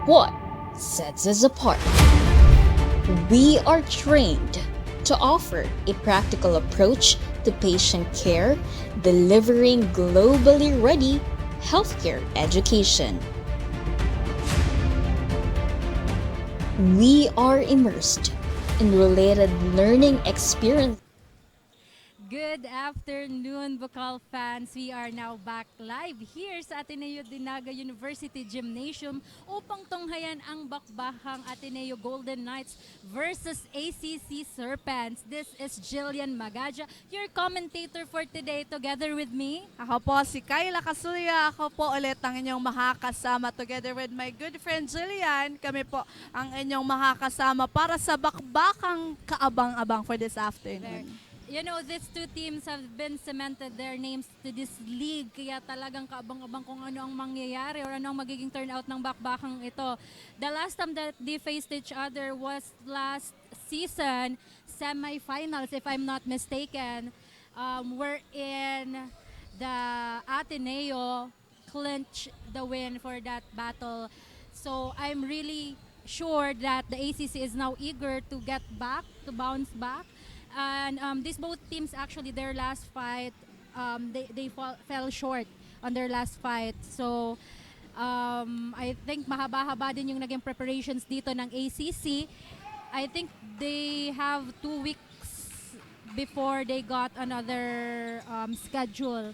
What sets us apart? We are trained to offer a practical approach to patient care, delivering globally ready healthcare education. We are immersed in related learning experience. Good afternoon, BUCAL fans. We are now back live here sa Ateneo Dinaga University Gymnasium upang tunghayan ang bakbakang Ateneo Golden Knights versus ACC Serpents. This is Jillian Magaja, your commentator for today, together with me. Ako po si Kayla Kasuya. Ako po ulit ang inyong makakasama together with my good friend Jillian. Kami po ang inyong makakasama para sa bakbakang kaabang-abang for this afternoon. You know, these two teams have been cemented their names to this league. Kaya talagang kaabang-abang kung ano ang mangyayari or ano ang magiging turnout ng bakbakang ito. The last time that they faced each other was last season, semifinals if I'm not mistaken, wherein the Ateneo clinched the win for that battle. So I'm really sure that the ACC is now eager to get back, to bounce back. And these both teams actually their last fight they fell short on their last fight, so I think mahaba-haba din yung naging preparations dito ng ACC. I think they have 2 weeks before they got another schedule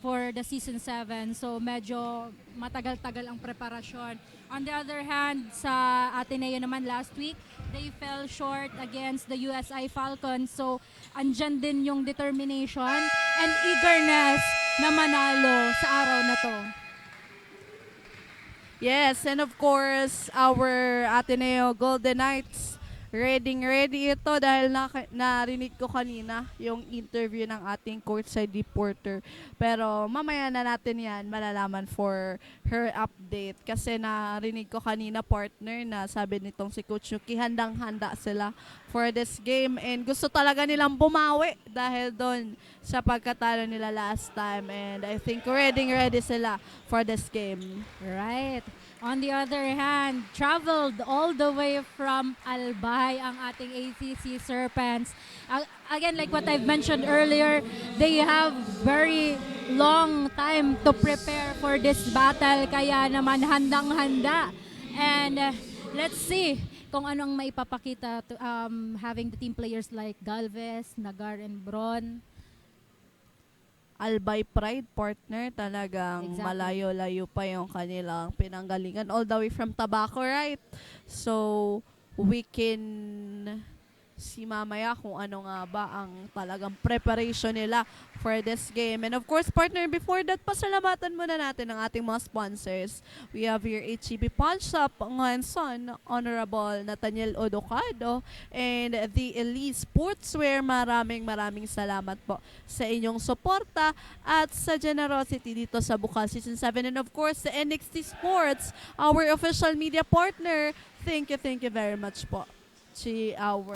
for the season 7, so medyo matagal-tagal ang preparasyon. On the other hand, sa Ateneo naman last week, they fell short against the USI Falcons. So, andyan din yung determination and eagerness na manalo sa araw na to. Yes, and of course, our Ateneo Golden Knights, ready ito dahil narinig ko kanina yung interview ng ating courtside reporter. Pero mamaya na natin yan malalaman for her update. Kasi narinig ko kanina, partner, na sabi nitong si Coach Yuki, handang-handa sila for this game. And gusto talaga nilang bumawi dahil doon sa pagkatalo nila last time. And I think ready sila for this game. Right. On the other hand, traveled all the way from Albay ang ating ACC Serpents. Again, like what I've mentioned earlier, they have very long time to prepare for this battle. Kaya naman handang-handa. And let's see kung anong maipapakita to, having the team players like Galvez, Nagar, and Bron. Albay Pride, partner, talagang Exactly. malayo-layo pa yung kanilang pinanggalingan all the way from Tabaco, right? So we can see mamaya kung ano nga ba ang talagang preparation nila for this game. And of course, partner, before that, pasalamatan muna natin ang ating mga sponsors. We have here HEB Pawn Shop, Nganson, Honorable Nathaniel Odocado, and the Elite Sportswear. Maraming salamat po sa inyong suporta at sa generosity dito sa BUCAL Season 7. And of course, the NXT Sports, our official media partner. Thank you very much po to our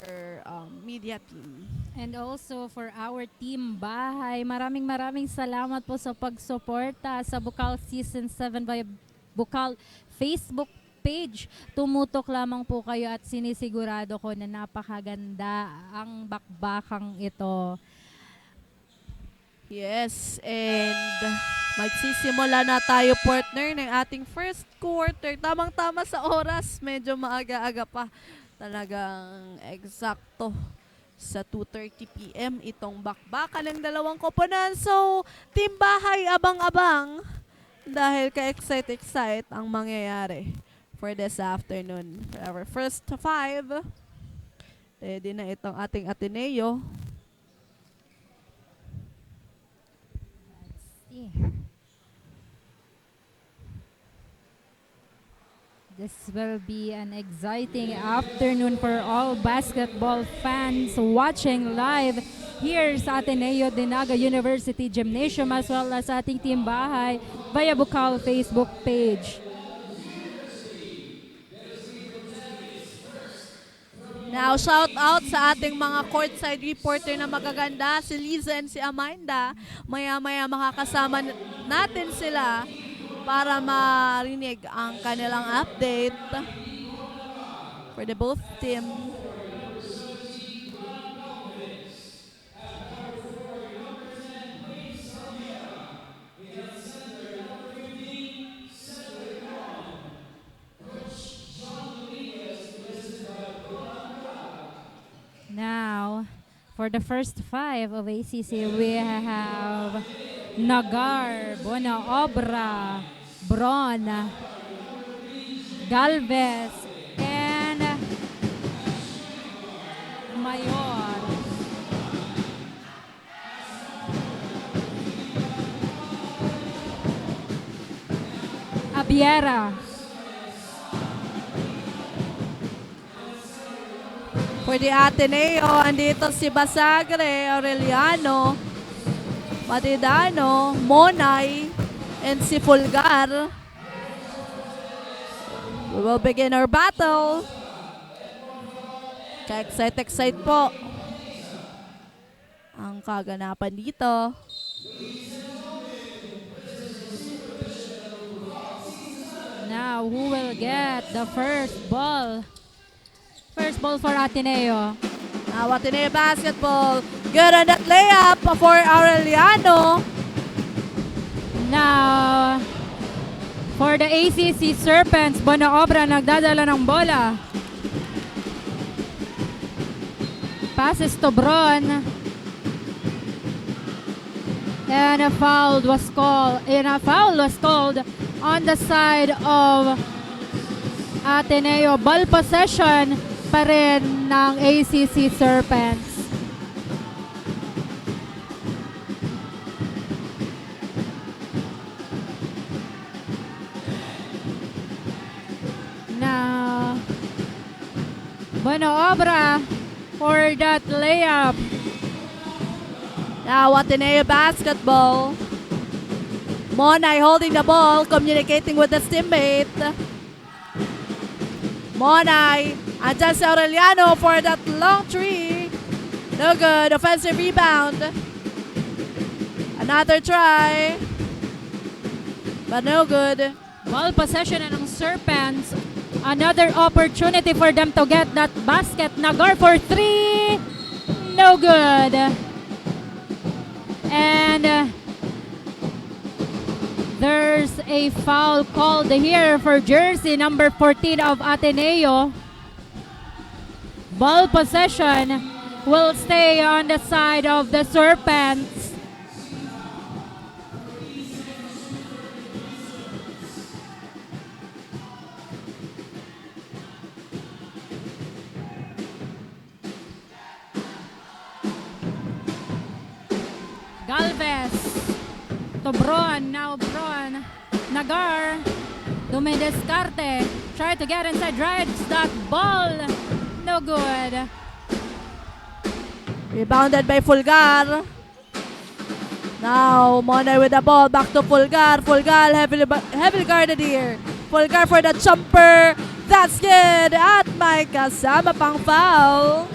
media team. And also for our team bahay, maraming salamat po sa pagsuporta sa BUCAL Season 7 by BUCAL Facebook page. Tumutok lamang po kayo at sinisigurado ko na napakaganda ang bakbakang ito. Yes, and magsisimula na tayo, partner, ng ating first quarter. Tamang-tama sa oras, medyo maaga-aga pa. Talagang eksakto sa 2:30 p.m. itong bakbakan ng dalawang koponan. So, team bahay, abang-abang dahil ka-excite ang mangyayari for this afternoon. For our first 5, ready na itong ating Ateneo. Let's see. This will be an exciting afternoon for all basketball fans watching live here sa Ateneo Dinaga University Gymnasium as well as ating team bahay via BUCAL Facebook page. Now, shout out sa ating mga courtside reporter na magaganda, si Liza and si Amanda. Maya-maya makakasama natin sila para marinig ang kanilang update for the both team. Now, for the first 5 of ACC, we have Nagar, Bona Obra, Bron, Galvez, and Mayor. Abiera. For the Ateneo, andito si Basagre, Aureliano, Matidano, Monay, and si Fulgar. We will begin our battle. Ka-excite po ang kaganapan dito. Now, who will get the first ball? First ball for Ateneo. Now, Ateneo basketball. Good on that layup for Aureliano. Now, for the ACC Serpents, Bonaobra nagdadala ng bola. Passes to Bron. And a foul was called on the side of Ateneo. Ball possession pa rin ng ACC Serpents. Now, Bonaobra for that layup. Now, Ateneo basketball. Monay holding the ball, communicating with his teammate. Monay, andyan si Aureliano for that long three. No good, offensive rebound. Another try. But no good. Ball possession ng Serpents. Another opportunity for them to get that basket. Nagar for 3. No good. And there's a foul called here for jersey number 14 of Ateneo. Ball possession will stay on the side of the Serpents. Galvez to Bron. Now Bron. Nagar. Dumidescarte. Try to get inside. Drives that ball. No good. Rebounded by Fulgar. Now, Monay with the ball. Back to Fulgar. Fulgar heavily guarded here. Fulgar for the jumper. That's good. At may kasama pang foul.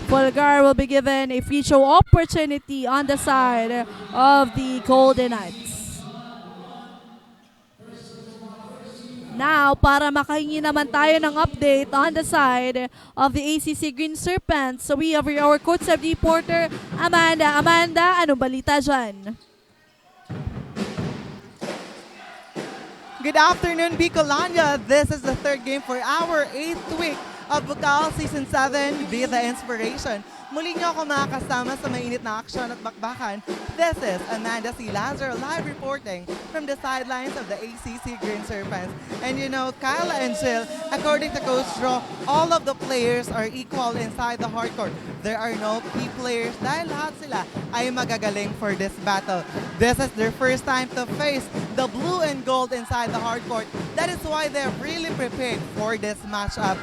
Fulgar will be given a free throw opportunity on the side of the Golden Knights. Now, para makahingi naman tayo ng update on the side of the ACC Green Serpents, so we have our courtside reporter, Amanda. Amanda, anong balita dyan? Good afternoon, Bicolania. This is the third game for our 8th week of BUCAL Season 7, Be the Inspiration. Muli niyo ako makakasama sa mainit na aksyon at bakbakan. This is Amanda C. Lazaro live reporting from the sidelines of the ACC Green Serpents. And you know, Kyla and Jill, according to Coach Ro, all of the players are equal inside the hardcourt. There are no key players dahil lahat sila ay magagaling for this battle. This is their first time to face the blue and gold inside the hardcourt. That is why they're really prepared for this matchup.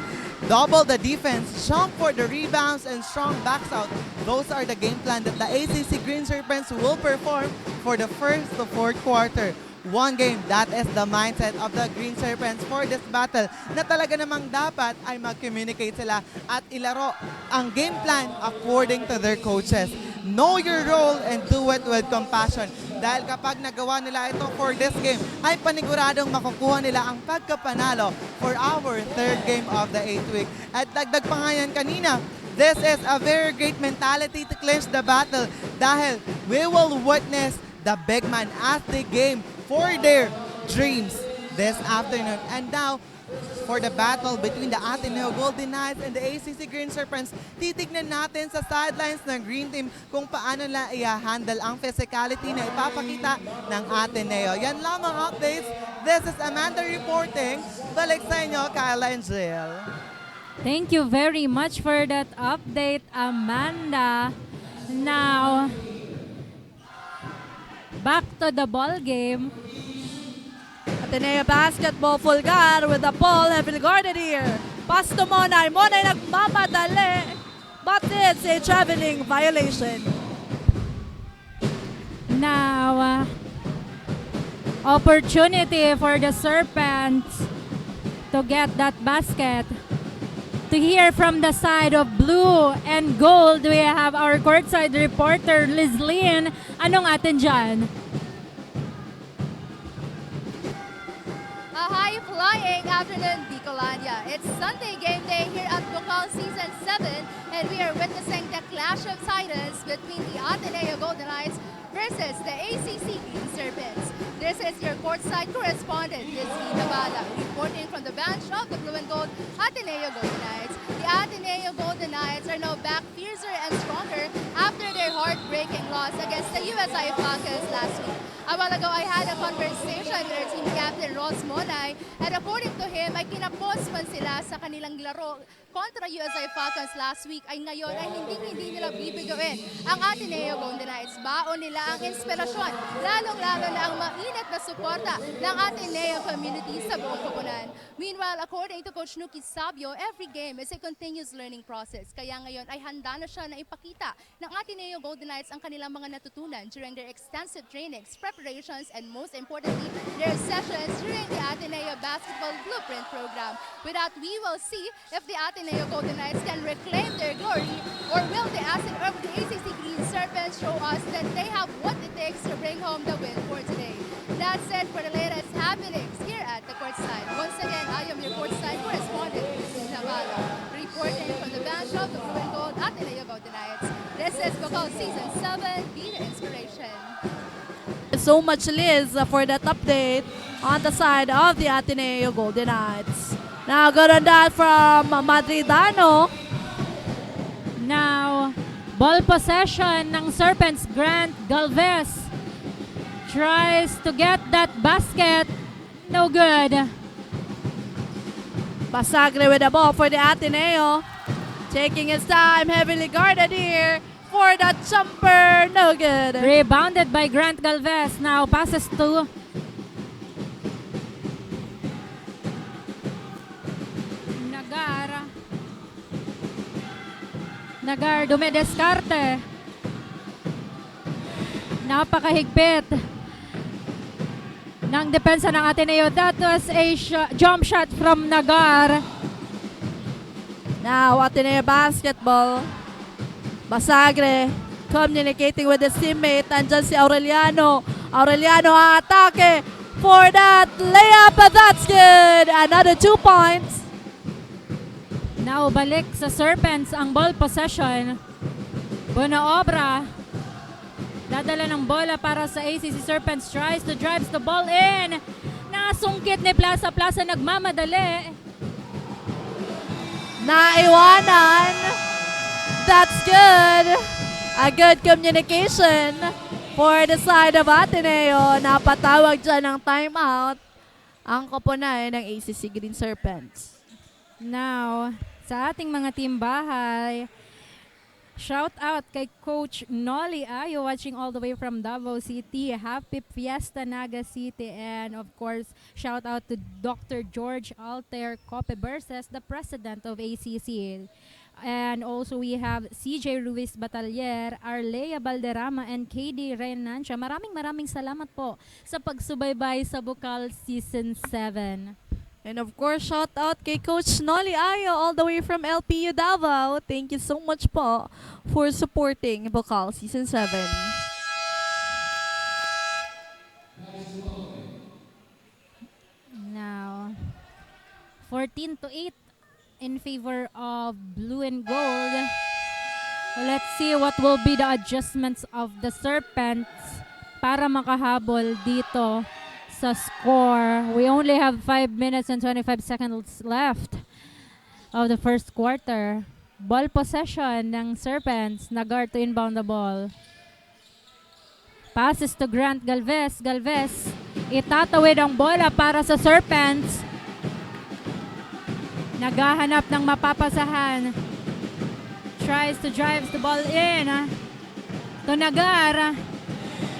Double the defense, jump for the rebounds, and strong backs out. Those are the game plan that the ACC Green Serpents will perform for the first to fourth quarter. One game, that is the mindset of the Green Serpents for this battle na talaga namang dapat ay mag-communicate sila at ilaro ang game plan according to their coaches. know your role and do it with compassion. Dahil kapag nagawa nila ito for this game, ay paniguradong makukuha nila ang pagkapanalo for our third game of the 8th week. At dagdag pa nga yan kanina, this is a very great mentality to clinch the battle dahil we will witness the big man at the game for their dreams this afternoon. And now, for the battle between the Ateneo Golden Knights and the ACC Green Serpents, titignan natin sa sidelines ng Green Team kung paano nila i-handle ang physicality na ipapakita ng Ateneo. Yan lamang updates. This is Amanda reporting. Balik sa inyo, Kyla and Jill. Thank you very much for that update, Amanda. Now, back to the ball game. Ateneo basketball full guard with the ball heavily guarded here. Pass to Monay. Monay nagmamadali. But it's a traveling violation. Now, opportunity for the Serpents to get that basket. To hear from the side of blue and gold, we have our courtside reporter, Lizlyn. Anong atin dyan? A high-flying afternoon, Bicolania. It's Sunday game day here at BUCAL Season 7, and we are witnessing the clash of titans between the Ateneo Golden Knights versus the ACC Green Serpents. This is your courtside correspondent, Lizzy Navala, reporting from the bench of the Blue and Gold Ateneo Golden Knights. The Ateneo Golden Knights are now back fiercer and stronger after their heartbreaking loss against the USI Falcons last week. A while ago, I had a conversation with our team captain, Ross Monay, and according to him, ay kinapos man sila sa kanilang laro kontra USI Falcons last week ay ngayon ay hindi nila bibiguin ang Ateneo Golden Knights. Baon nila ang inspirasyon, lalong-lalo na ang mainit na suporta ng Ateneo community sa buong koponan. Meanwhile, according to Coach Nuki Sabio, every game is a continuous learning process. Kaya ngayon ay handa na siya na ipakita ng Ateneo Golden Knights ang kanilang mga natutunan during their extensive trainings, preparations, and most importantly, their sessions during the Ateneo Basketball Blueprint Program. With that, we will see if the Ateneo Golden Knights can reclaim their glory, or will the ACC Green Serpents show us that they have what it takes to bring home the win for today. That's it for the latest happenings here at the courtside. Once again, I am your courtside correspondent, Lizzy Navala, reporting from the bench of the Blue and Gold Ateneo Golden Knights. This is BUCAL Season 7, Be the Inspiration. So much, Liz, for that update on the side of the Ateneo Golden Knights. Now, good on that from Madridano. Now, ball possession ng Serpents. Grant Galvez tries to get that basket. No good. Basagre with the ball for the Ateneo. Taking his time, heavily guarded here for that jumper. No good. Rebounded by Grant Galvez. Now, passes to Nagar dumedeskarte. Napakahigpit ng depensa ng Ateneo. That was a jump shot from Nagar. Now, Ateneo basketball. Basagre communicating with his teammate. Andyan si Aureliano. Aureliano atake for that layup. That's good. Another 2 points. Now, balik sa Serpents ang ball possession. Bonaobra. Dadala ng bola para sa ACC Serpents. Tries to drive the ball in. Nasungkit ni Plaza. Plaza nagmamadali. Naiwanan. That's good. A good communication for the side of Ateneo. Napatawag dyan ng timeout ang koponan ng ACC Green Serpents. Now, sa ating mga team bahay, shout out kay Coach Nolly Ayo watching all the way from Davao City. Happy Fiesta Naga City. And of course, shout out to Dr. George Alter Cope Berses, the president of ACC. And also we have CJ Ruiz Batalier, Arlea Balderrama, and KD Renancia. Maraming salamat po sa pagsubaybay sa BUCAL Season 7. And of course, shout out kay Coach Nolly Ayo all the way from LPU Davao. Thank you so much po for supporting BUCAL Season 7. Now, 14-8 in favor of blue and gold. Let's see what will be the adjustments of the Serpents para makahabol dito sa score. We only have 5 minutes and 25 seconds left of the first quarter. Ball possession ng Serpents. Nagar to inbound the ball. Passes to Grant Galvez. Galvez, itatawid ang bola para sa Serpents. Naghahanap ng mapapasahan. Tries to drive the ball in. To Nagar.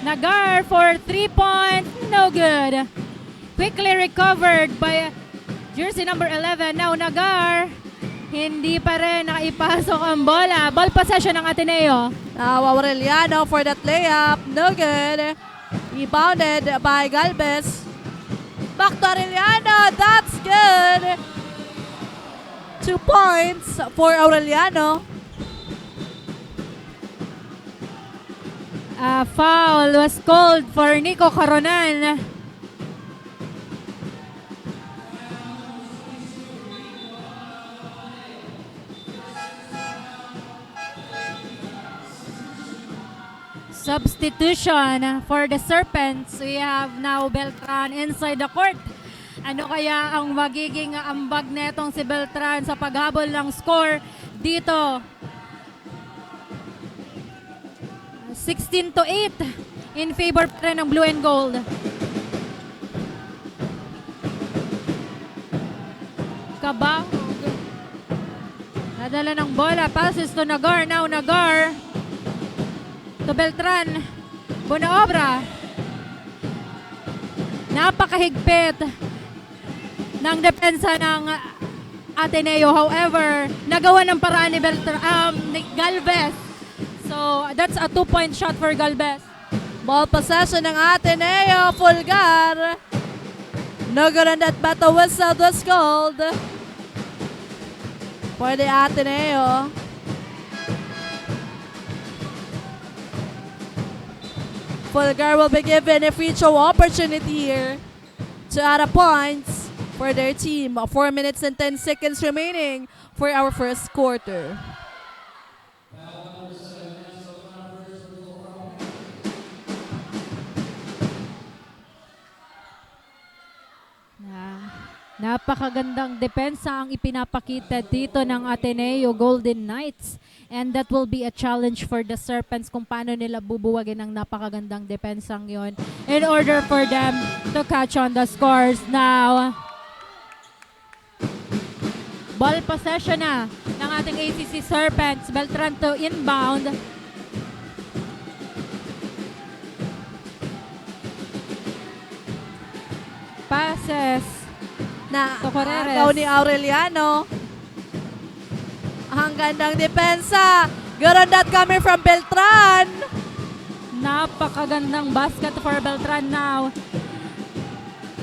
Nagar for 3 points. No good. Quickly recovered by jersey number 11. Now Nagar. Hindi pa rin naipasok ang bola. Ball possession ng Ateneo. Now Aureliano for that layup. No good. Rebounded by Galvez. Back to Aureliano. That's good. 2 points for Aureliano. Foul was called for Nico Coronan. Substitution for the Serpents. We have now Beltran inside the court. Ano kaya ang magiging ambag netong si Beltran sa paghabol ng score dito? 16-8 in favor pa rin ng blue and gold. Kabang. Nadala ng bola. Passes to Nagar. Now Nagar. To Beltran. Bunaobra. Napakahigpit ng depensa ng Ateneo. However, nagawa ng paraan ni ni Galvez. So, that's a 2-point shot for Galvez. Ball possession ng Ateneo. Fulgar. No good on that, but the whistle was called for the Ateneo. Fulgar will be given a free throw opportunity here to add a points for their team. 4 minutes and 10 seconds remaining for our first quarter. Napakagandang depensa ang ipinapakita dito ng Ateneo Golden Knights. And that will be a challenge for the Serpents kung paano nila bubuwagin ang napakagandang depensang yon in order for them to catch on the scores. Now, ball possession na ng ating ACC Serpents. Beltran to inbound. Passes Na Tocoreres. agaw ni Aureliano. Ang gandang depensa. Good on that coming from Beltran. Napakagandang basket for Beltran now.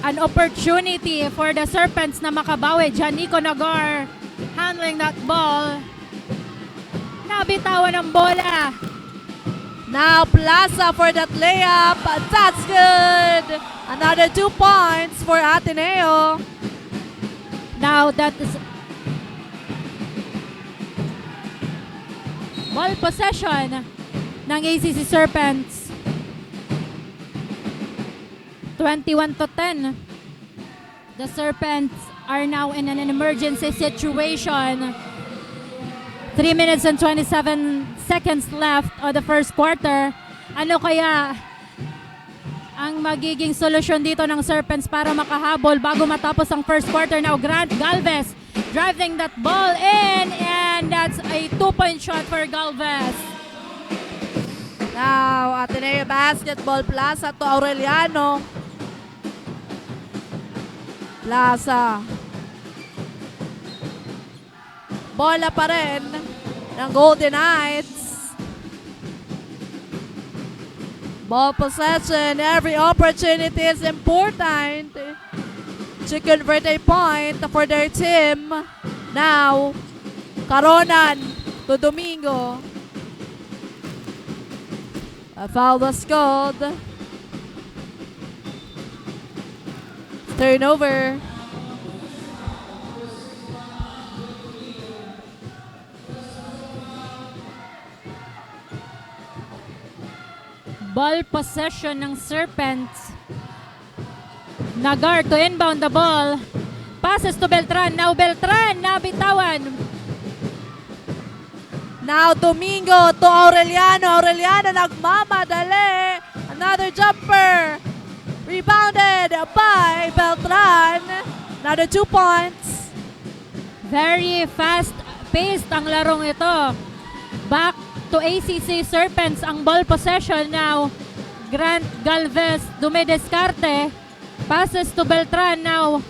An opportunity for the Serpents na makabawi. Janico Nagar handling that ball. Nabitawan ang bola. Now Plaza for that layup. That's good. Another 2 points for Ateneo. Now that is ball possession ng ACC Serpents. 21-10. The Serpents are now in an emergency situation. 3 minutes and 27 seconds left of the first quarter. Ano kaya ang magiging solusyon dito ng Serpents para makahabol bago matapos ang first quarter? Now Grant Galvez driving that ball in, and that's a 2-point shot for Galvez. Now Ateneo basketball. Plaza to Aureliano. Plaza. Bola pa rin ng Golden Knights. Ball possession. Every opportunity is important. to convert a point for their team. Now, Caronan to Domingo. A foul was called. Turnover. Ball possession ng Serpents. Nagar to inbound the ball. Passes to Beltran. Now Beltran nabitawan. Now Domingo to Aureliano. Aureliano nagmamadali. Another jumper. Rebounded by Beltran. Another 2 points. Very fast-paced ang larong ito. Back to ACC Serpents ang ball possession now. Grant Galvez dumideskarte. Passes to Beltran now.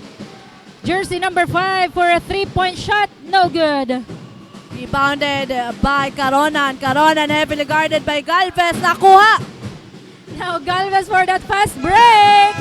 Jersey number 5 for a 3-point shot. No good. Rebounded by Caronan. Caronan heavily guarded by Galvez. Nakuha. Now Galvez for that fast break.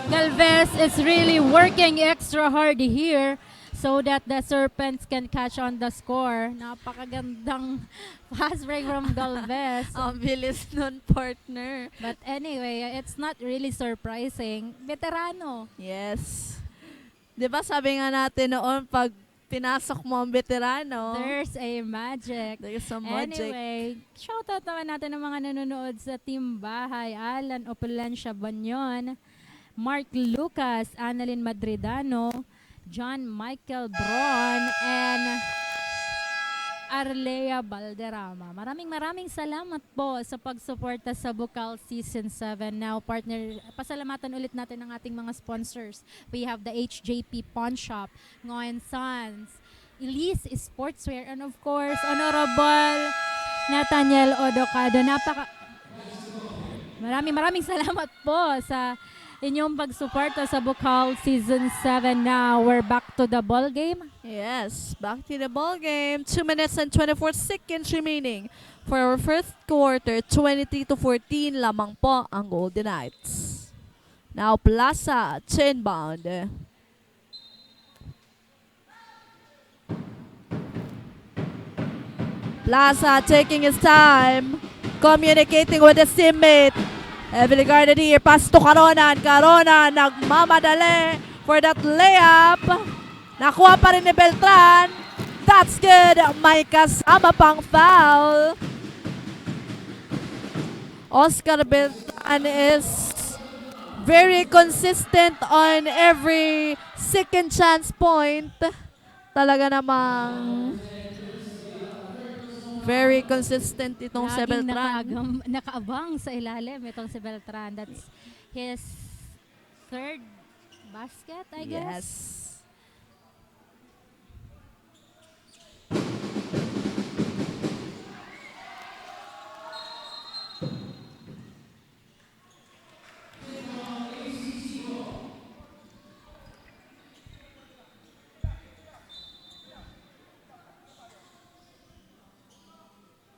Galvez is really working extra hard here so that the Serpents can catch on the score. Napakagandang fast break from Galvez. Ang bilis nun, partner. But anyway, it's not really surprising. Veterano. Yes. 'Di ba sabi nga natin noon, pag pinasok mo ang veterano, There's a magic. there's some magic. Anyway, shoutout naman natin ng mga nanonood sa Team Bahay. Alan Opulencia Banyon, Mark Lucas, Annalyn Madridano, John Michael Bron, and Arlea Balderrama. Maraming salamat po sa pagsuporta sa BUCAL Season 7. Now, partner, pasalamatan ulit natin ang ating mga sponsors. We have the HJP Pawn Shop, Ngoyen Sons, Elise Sportswear, and of course, Honorable Nathaniel Odocado. Maraming salamat po sa inyong pagsuporta sa BUCAL Season 7. Now, we're back to the ball game. Yes, back to the ball game. 2 minutes and 24 seconds remaining for our first quarter. 23-14 lamang po ang Golden Knights. Now, Plaza to inbound. Plaza taking his time, communicating with his teammate. Heavily guarded here. Pass to Caronan. Caronan nagmamadali for that layup. Nakuha pa rin ni Beltran. That's good. May kasama pang foul. Oscar Beltran is very consistent on every second chance point. Talaga namang very consistent itong si Laging Beltran. nakaabang sa ilalim itong si Beltran. That's his third basket, I guess. Yes.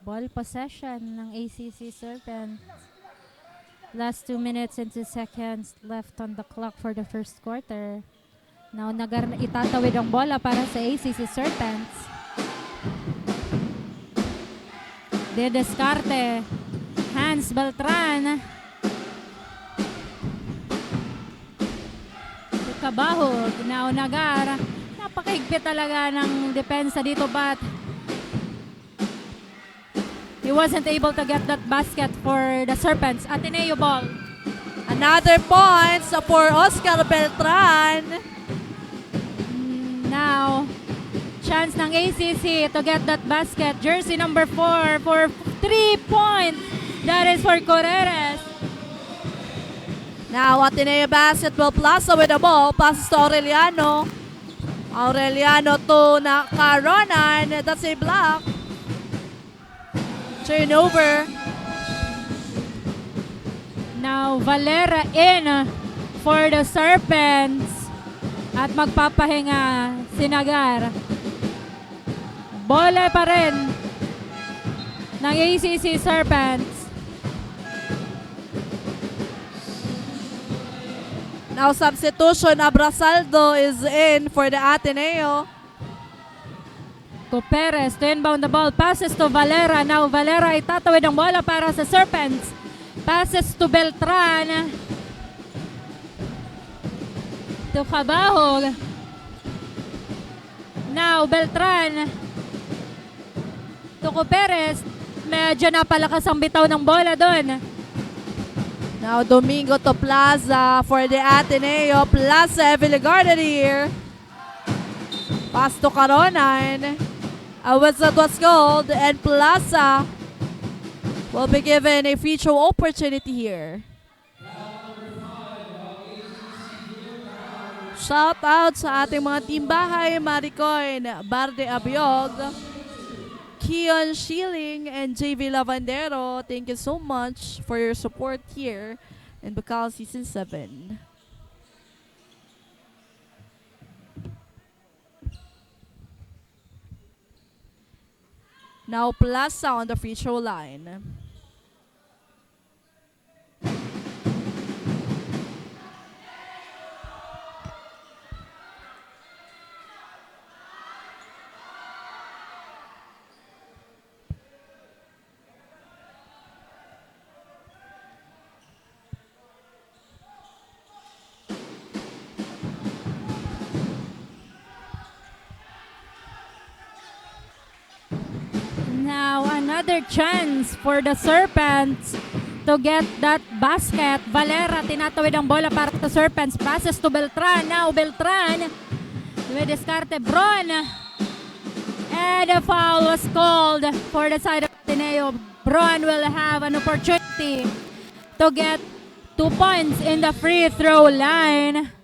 Ball possession ng ACC Serpents. Last 2 minutes and 2 seconds left on the clock for the first quarter. Now, itatawid ang bola para sa ACC Serpents. De Descarte. Hans Beltran. Kabahog. Now, Nagar. Napakahigpit talaga ng depensa dito, but he wasn't able to get that basket for the Serpents. Ateneo ball. Another point for Oscar Beltran. Now, chance ng ACC to get that basket. Jersey number 4 for 3 points. That is for Correres. Now, Ateneo Basketball Plaza with the ball. Passes to Aureliano. Aureliano to Caronan. That's a block. Turnover. Now, Valera in for the Serpents. At magpapahinga si Nagar. Bola pa rin ng ACC Serpents. Now substitution, Abrasaldo is in for the Ateneo. Perez to inbound the ball, passes to Valera. Now Valera ay tatawid ang bola para sa Serpents. Passes to Beltran. To Cabahog. Now Beltran. To Perez. Medyo napalakas ang bitaw ng bola doon. Now Domingo to Plaza for the Ateneo. Plaza heavily guarded here. Pass to Caronan. A whistle was called and Plaza will be given a free throw opportunity here. Shout out sa ating mga team bahay, Maricoin, Barde Abiog, Kion Schilling, and JV Lavandero. Thank you so much for your support here in BUCAL Season 7. Now Plaza on the free throw line. Now another chance for the Serpents to get that basket. Valera tinatawid ang bola para sa Serpents. Passes to Beltran. Now Beltran with Descarte Bron. And a foul was called for the side of Ateneo. Bron will have an opportunity to get 2 points in the free throw line.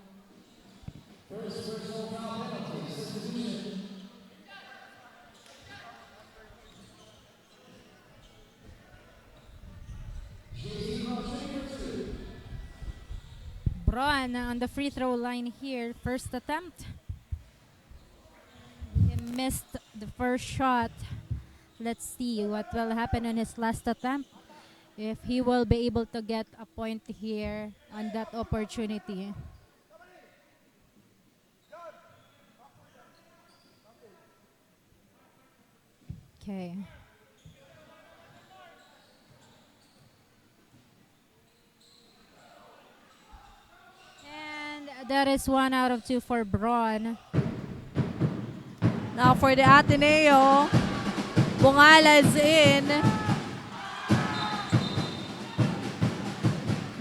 Bron on the free throw line here. First attempt. He missed the first shot. Let's see what will happen on his last attempt. If he will be able to get a point here on that opportunity. Okay. That is 1 out of 2 for Bron. Now for the Ateneo, Bungala is in.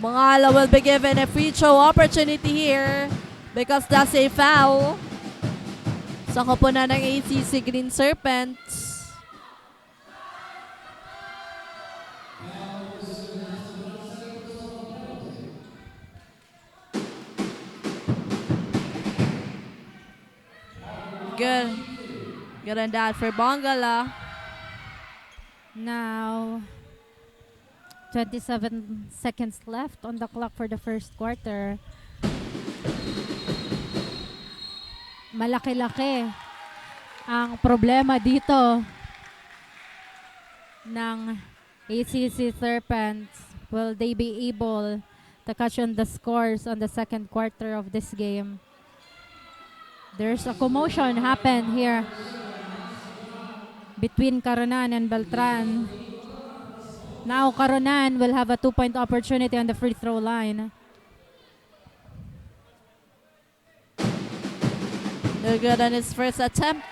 Bungala will be given a free throw opportunity here because that's a foul sa koponan ng ACC Green Serpents. Good on that for Bongala. Now, 27 seconds left on the clock for the first quarter. Malaki-laki ang problema dito ng ACC Serpents. Will they be able to catch on the scores on the second quarter of this game? There's a commotion happen here between Caronan and Beltran. Now Caronan will have a 2-point opportunity on the free throw line. They're good on his first attempt.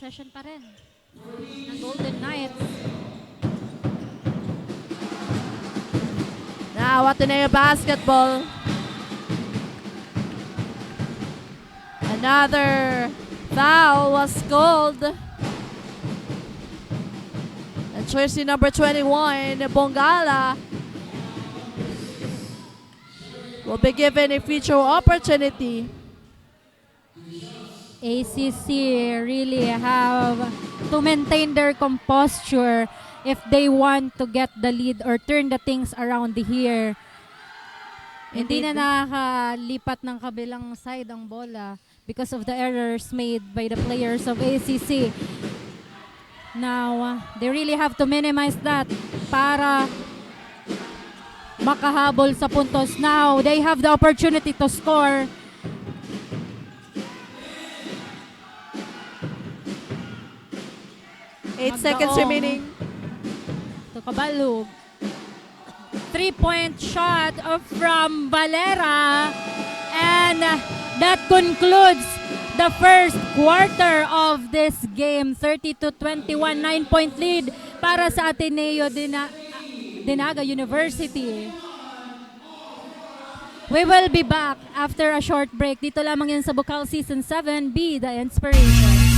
Possession pa rin ng Golden Knights. Now Ateneo basketball. Another foul was called. And jersey number 21, Bongala, will be given a free throw opportunity. ACC really have to maintain their composure if they want to get the lead or turn the things around here. Hindi na Indeed. nakakalipat ng kabilang side ang bola because of the errors made by the players of ACC. Now, they really have to minimize that para makahabol sa puntos. Now, they have the opportunity to score. 8 seconds Magdaong. remaining. To Kabalug. 3-point shot from Valera. And that concludes the first quarter of this game. 30-21, 9-point lead para sa Ateneo Dinaga University. We will be back after a short break. Dito lamang yan sa BUCAL Season 7, Be the Inspiration.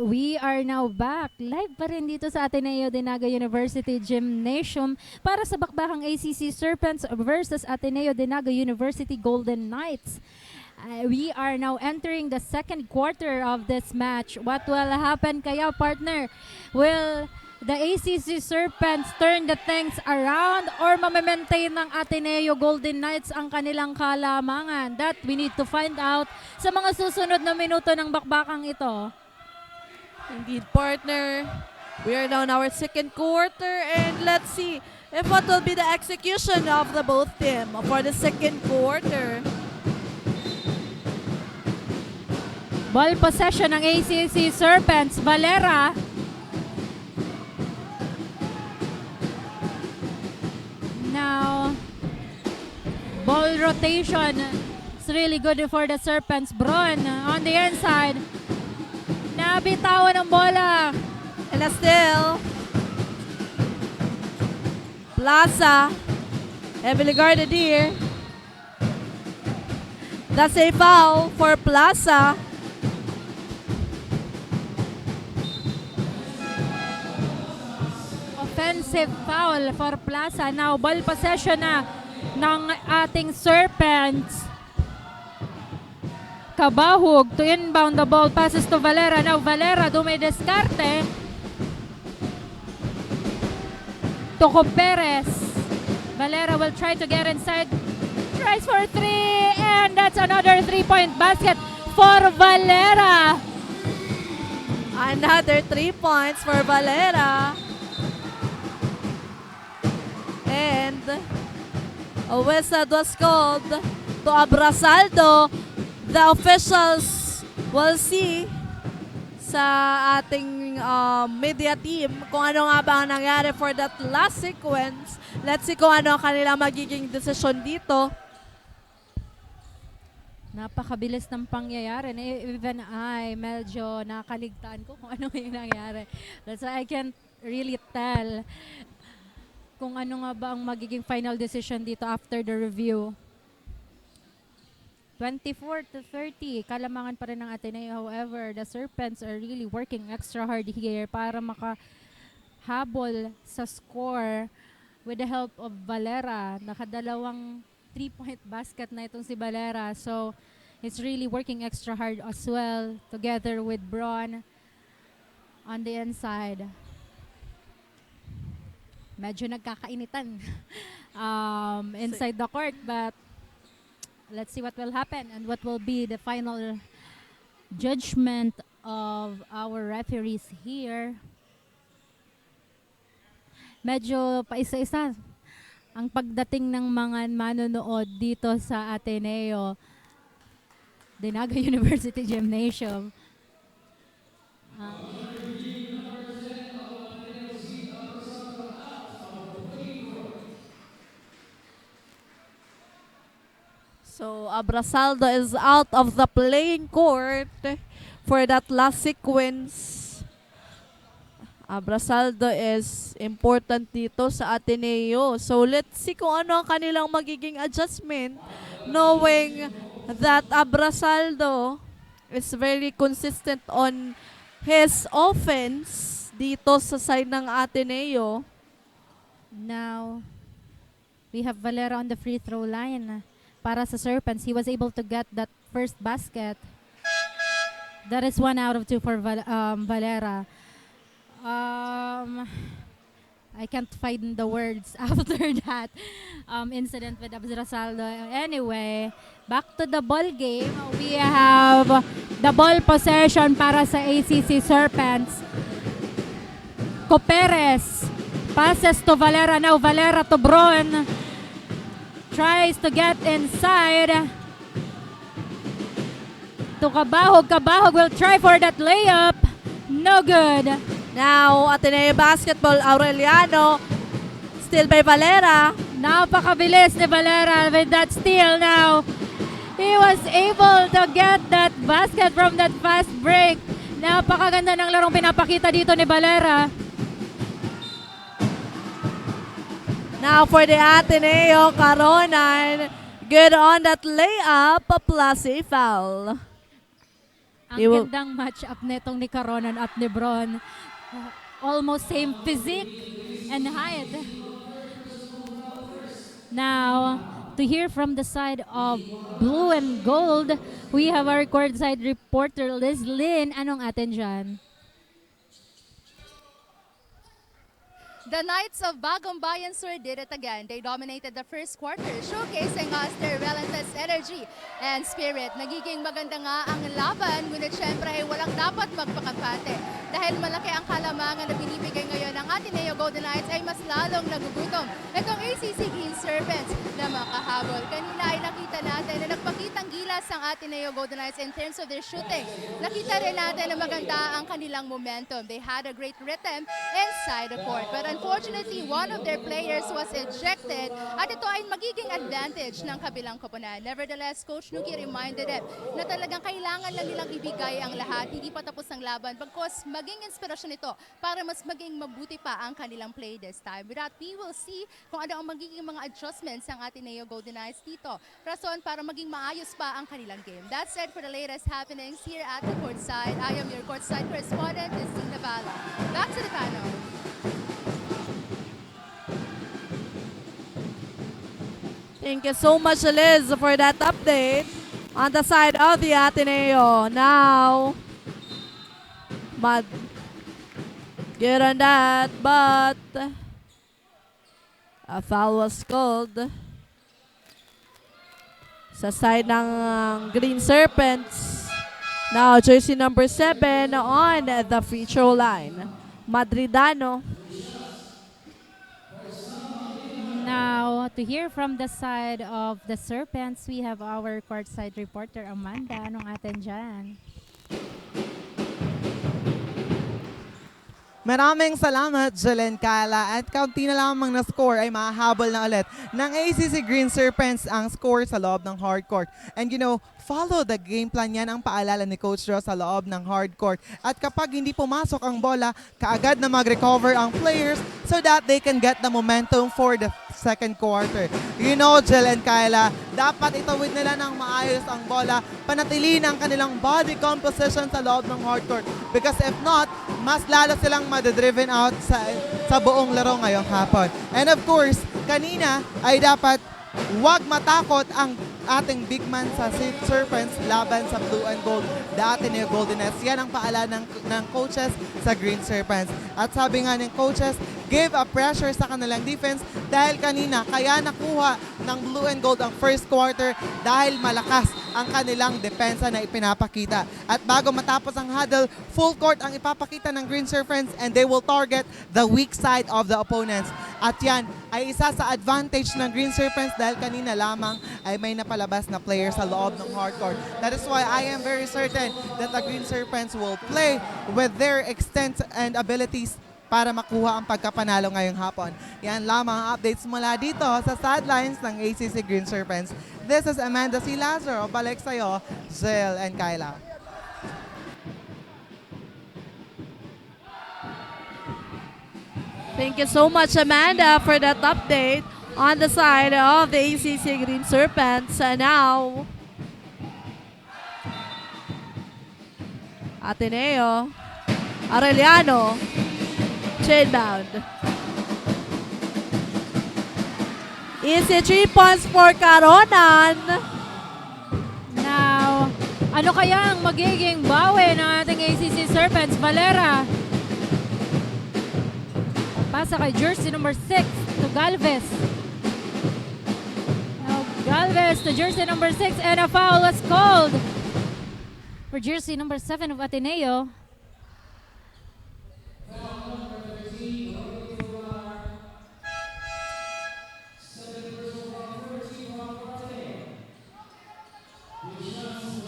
We are now back. Live pa rin dito sa Ateneo Dinaga University Gymnasium para sa bakbakang ACC Serpents versus Ateneo Dinaga University Golden Knights. We are now entering the second quarter of this match. What will happen kaya, partner? Will the ACC Serpents turn the things around or mamaintain ng Ateneo Golden Knights ang kanilang kalamangan? That we need to find out sa mga susunod na minuto ng bakbakang ito. Indeed, partner. We are now in our second quarter, and let's see if what will be the execution of the both team for the second quarter. Ball possession ng ACC Serpents. Valera. Now, ball rotation. It's really good for the Serpents. Bron on the inside. Nabitawan ng bola. And a still. Plaza. Heavily guarded here. That's a foul for Plaza. Offensive foul for Plaza. Now, ball possession na ng ating Serpents. Kabahug to inbound the ball. Passes to Valera. Now, Valera dumidiskarte. Toko Perez. Valera will try to get inside. Tries for three. And that's another 3-point basket for Valera. Another 3 points for Valera. And a whistle was called to Abrasaldo. The officials will see sa ating media team kung ano nga ba ang nangyari for that last sequence. Let's see kung ano ang kanilang magiging desisyon dito. Napakabilis ng pangyayari. Even I, medyo nakaligtaan ko kung ano yung nangyari. That's why I can't really tell kung ano nga ba ang magiging final decision dito after the review. 24-30, kalamangan pa rin ng Ateneo. However, the Serpents are really working extra hard here para makahabol sa score with the help of Valera. Nakadalawang 3-point basket na itong si Valera. So, it's really working extra hard as well together with Braun on the inside. Medyo nagkakainitan inside the court, but let's see what will happen and what will be the final judgment of our referees here. Medyo paisa-isa ang pagdating ng mga manonood dito sa Ateneo Dinaga University Gymnasium. So, Abrasaldo is out of the playing court for that last sequence. Abrasaldo is important dito sa Ateneo. So, let's see kung ano ang kanilang magiging adjustment, knowing that Abrasaldo is very consistent on his offense dito sa side ng Ateneo. Now, we have Valera on the free throw line. Para sa Serpents, he was able to get that first basket. That is 1 out of 2 for Valera. I can't find the words after that incident with Abrasaldo. Anyway, back to the ball game. We have the ball possession para sa ACC Serpents. Coperes passes to Valera. Now Valera to Bron. Tries to get inside. To Cabahog. Cabahog will try for that layup. No good. Now, Ateneo basketball, Aureliano. Still by Valera. Napakabilis ni Valera with that steal now. He was able to get that basket from that fast break. Napakaganda ng larong pinapakita dito ni Valera. Now for the Ateneo, Caronan. Good on that layup, plus a foul. Ang gandang match-up netong ni Caronan at ni Bron. Almost same physique and height. Now, to hear from the side of blue and gold, we have our courtside reporter Liz Lynn. Anong atin dyan? The Knights of Bagong Bayan Sur did it again. They dominated the first quarter, showcasing us their relentless energy and spirit. Nagiging maganda nga ang laban, ngunit syempre ay walang dapat magpakampante. Dahil malaki ang kalamangan na binibigay ngayon ng Ateneo Golden Knights ay mas lalong nagugutom itong ACC Green Serpents na makahabol. Kanina ay nakita natin na nagpakitang gilas ang Ateneo Golden Knights in terms of their shooting. Nakita rin natin na maganda ang kanilang momentum. They had a great rhythm inside the court. But unfortunately, one of their players was ejected at ito ay magiging advantage ng kabilang koponan. Nevertheless, Coach Nuki reminded them na talagang kailangan lang nilang ibigay ang lahat. Hindi pa tapos ang laban bagkos maging inspirasyon ito para mas maging mabuti pa ang kanilang play this time. With that, we will see kung ano ang magiging mga adjustments ng Ateneo Golden Knights dito. Rason para maging maayos pa ang kanilang game. That's it for the latest happenings here at the courtside. I am your courtside correspondent, Christine Navala. Back to the panel. Thank you so much, Liz, for that update on the side of the Ateneo. Now, good on that, but a foul was called sa side ng Green Serpents. Now, jersey number 7 on the free throw line, Madridano. Now, to hear from the side of the Serpents, we have our courtside reporter, Amanda. Anong atin dyan? Maraming salamat, Jalen Kala. At kaunti na lamang na score ay mahahabol na ulit ng ACC Green Serpents ang score sa loob ng hardcourt. And you know, follow the game plan yan ang paalala ni Coach Ross sa loob ng hardcourt. At kapag hindi pumasok ang bola, kaagad na mag-recover ang players so that they can get the momentum for the second quarter. You know, Jalen Kayla, dapat itawid nila ng maayos ang bola, panatilihin ang kanilang body composition sa loob ng hardcourt. Because if not, mas lalo silang madadriven out sa buong laro ngayong hapon. And of course, kanina ay dapat wag matakot ang ating big man sa Serpents laban sa Blue and Gold, the Ateneo Goldenettes. Yan ang paalala ng coaches sa Green Serpents. At sabi nga ng coaches, give a pressure sa kanilang defense dahil kanina kaya nakuha ng Blue and Gold ang first quarter dahil malakas ang kanilang depensa na ipinapakita. At bago matapos ang huddle, full court ang ipapakita ng Green Serpents and they will target the weak side of the opponents. At yan ay isa sa advantage ng Green Serpents dahil kanina lamang ay may napalabas na player sa loob ng hardcourt. That is why I am very certain that the Green Serpents will play with their extent and abilities para makuha ang pagkapanalo ngayong hapon. Yan lamang ang updates mula dito sa sidelines ng ACC Green Serpents. This is Amanda C. Lazaro. Balik sa'yo, Zell and Kyla. Thank you so much, Amanda, for that update on the side of the ACC Green Serpents. And now, Ateneo, Arellano, chainbound. Easy 3 points for Caronan. Now, ano kaya ang magiging bawi ng ating ACC Serpents? Valera. Pasa kay jersey number 6 to Galvez. Now, Galvez to jersey number 6 and a foul was called for jersey number 7 of Ateneo.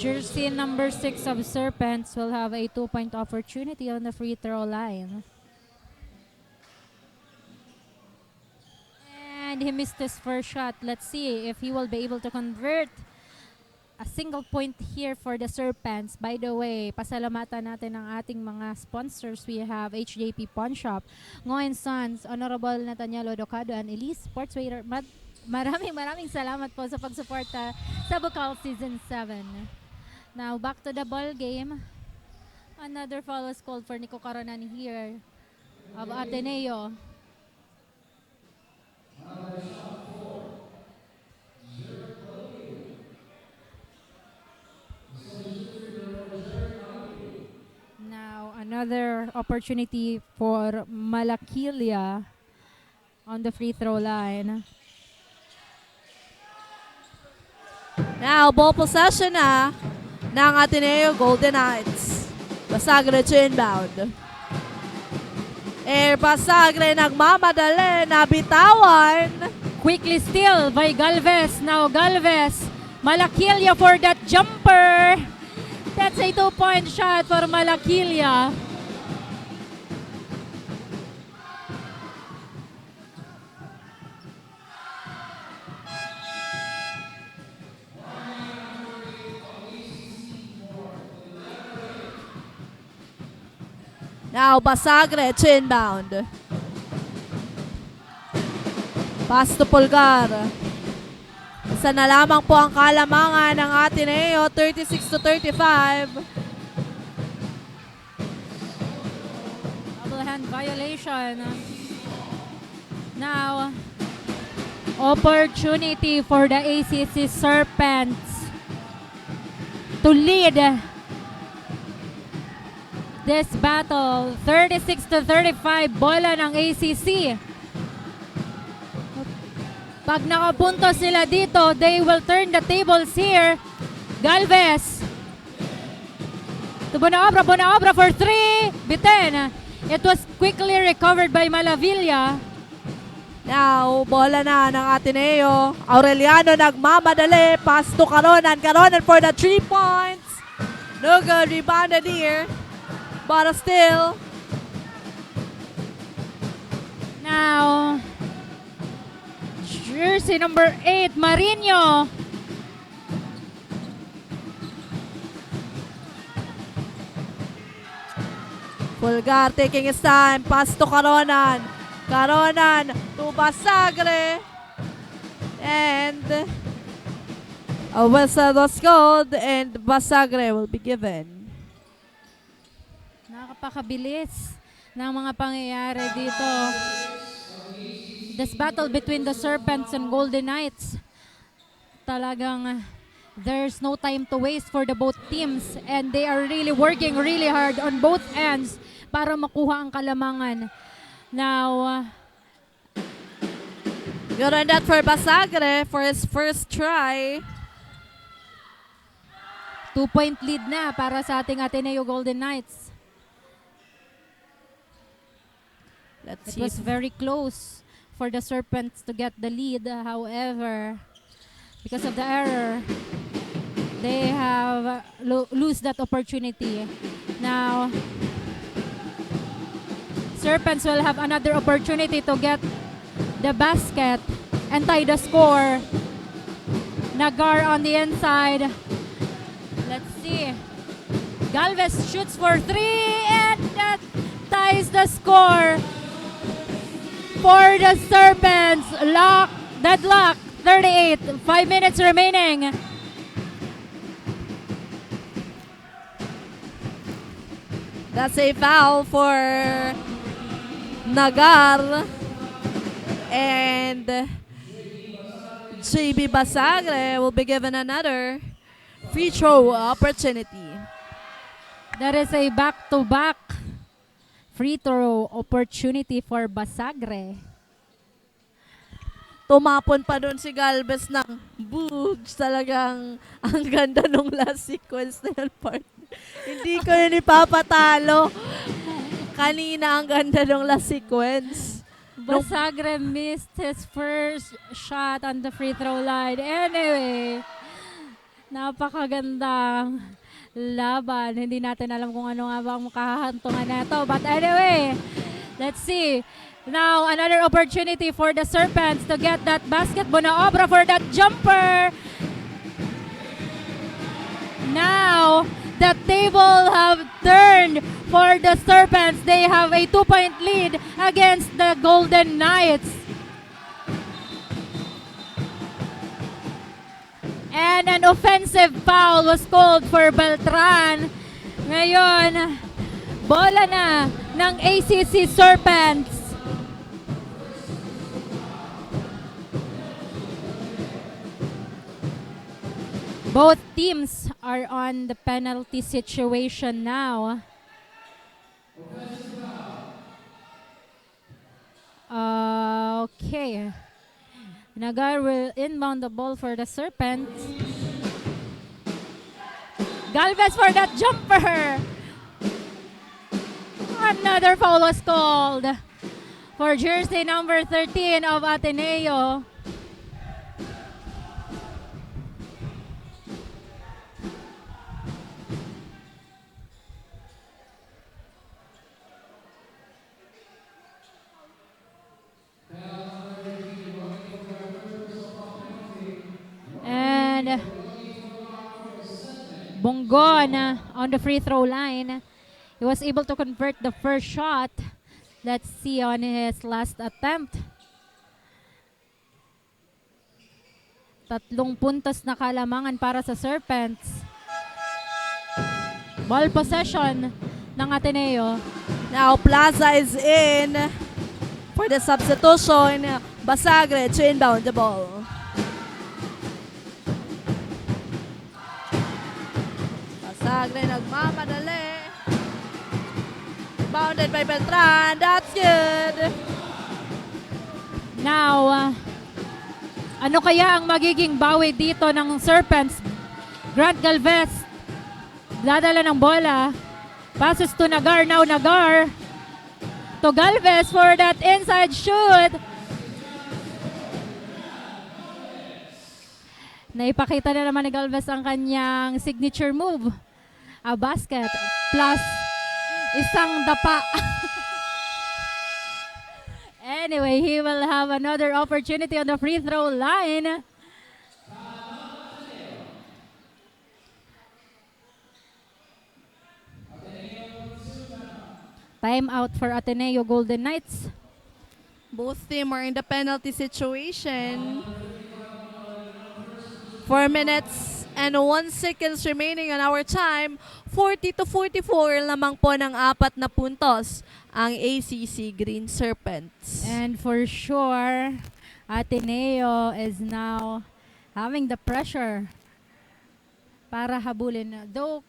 Jersey number 6 of Serpents will have a 2-point opportunity on the free throw line. And he missed his first shot. Let's see if he will be able to convert a single point here for the Serpents. By the way, pasalamatan natin ang ating mga sponsors. We have HJP Pawn Shop, Ngoyen Sons, Honorable Nathaniel Odocado, and Elise Sportswear. Maraming salamat po sa pagsuporta sa BUCAL Season 7. Now, back to the ball game. Another foul was called for Nico Caronan here of Ateneo. Now, another opportunity for Malakilia on the free throw line. Now, ball possession na ng Ateneo Golden Knights. Basagre to inbound. Basagre nagmamadali, nabitawan. Quickly steal by Galvez. Now Galvez, Malakilia for that jumper. That's a 2-point shot for Malakilia. Now, Basagre to inbound. Pass to Pulgar. Isa na lamang po ang kalamangan ng Ateneo, 36-35. Double hand violation. Now, opportunity for the ACC Serpents to lead this battle. 36-35, bola ng ACC. Pag nakapunto sila dito, they will turn the tables here. Galvez. To Bonaobra for 3. Biten. It was quickly recovered by Malavilla. Now, bola na ng Ateneo. Aureliano nagmamadali. Pass to Caronan. Caronan for the 3 points. No good. Rebounded here. But still. Now, jersey number 8, Marino. Pulgar taking his time. Pass to Caronan. Caronan to Basagre. And a whistle was called and Basagre will be given. Nakapakabilis ng mga pangyayari dito. This battle between the Serpents and Golden Knights. talagang there's no time to waste for the both teams and they are really working really hard on both ends para makuha ang kalamangan. Now, Good on that for Basagre for his first try. 2-point lead na para sa ating Ateneo Golden Knights. Let's It see. was very close for the Serpents to get the lead. However, because of the error, they have lose that opportunity. Now, Serpents will have another opportunity to get the basket and tie the score. Nagar on the inside. Let's see. Galvez shoots for 3 and that ties the score for the Serpents. Deadlock, 38. 5 minutes remaining. That's a foul for Nagar. And JB Basagre will be given another free throw opportunity. That is a back-to-back free throw opportunity for Basagre. Tumapon pa doon si Galvez ng boogs. Talagang ang ganda nung last sequence na yun, partner. Hindi ko yun ipapatalo. Kanina ang ganda nung last sequence. Basagre missed his first shot on the free throw line. Anyway, napakagandang laban. Hindi natin alam kung ano nga ba ang makahantungan neto. But anyway, let's see. Now, another opportunity for the Serpents to get that basket. Bonaobra for that jumper. Now, the table have turned for the Serpents. They have a 2-point lead against the Golden Knights. And an offensive foul was called for Beltran. Ngayon, bola na ng ACC Serpents. Both teams are on the penalty situation now. Okay. Nagar will inbound the ball for the Serpents. Galvez for that jumper. Another foul was called for jersey number 13 of Ateneo. And Bongon on the free throw line. He was able to convert the first shot. Let's see on his last attempt. 3 puntos na kalamangan para sa Serpents. Ball possession ng Ateneo. Now Plaza is in for the substitution. Basagre to inbound the ball. Basagre nagmamadali. Bounded by Beltran. That's good. Now, ano kaya ang magiging bawi dito ng Serpents? Grant Galvez, dadala ng bola. Passes to Nagar. Now Nagar to Galvez for that inside shoot. Naipakita na naman ni Galvez ang kanyang signature move. A basket plus isang dapa. Anyway, he will have another opportunity on the free throw line. Time out for Ateneo Golden Knights. Both teams are in the penalty situation. 4 minutes and 1 seconds remaining on our time. 40-44 lamang po ng 4 na puntos ang ACC Green Serpents. And for sure, Ateneo is now having the pressure para habulin. Though,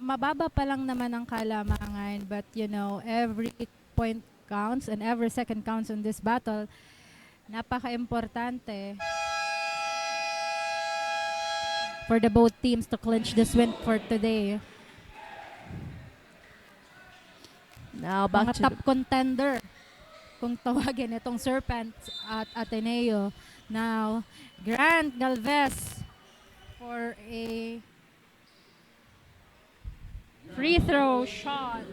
mababa pa lang naman ang kalamangan, but you know, every point counts and every second counts in this battle. Napaka-importante for the both teams to clinch this win for today. Now back Mga to top contender kung tawagin itong Serpents at Ateneo. Now, Grant Galvez for a free throw shot.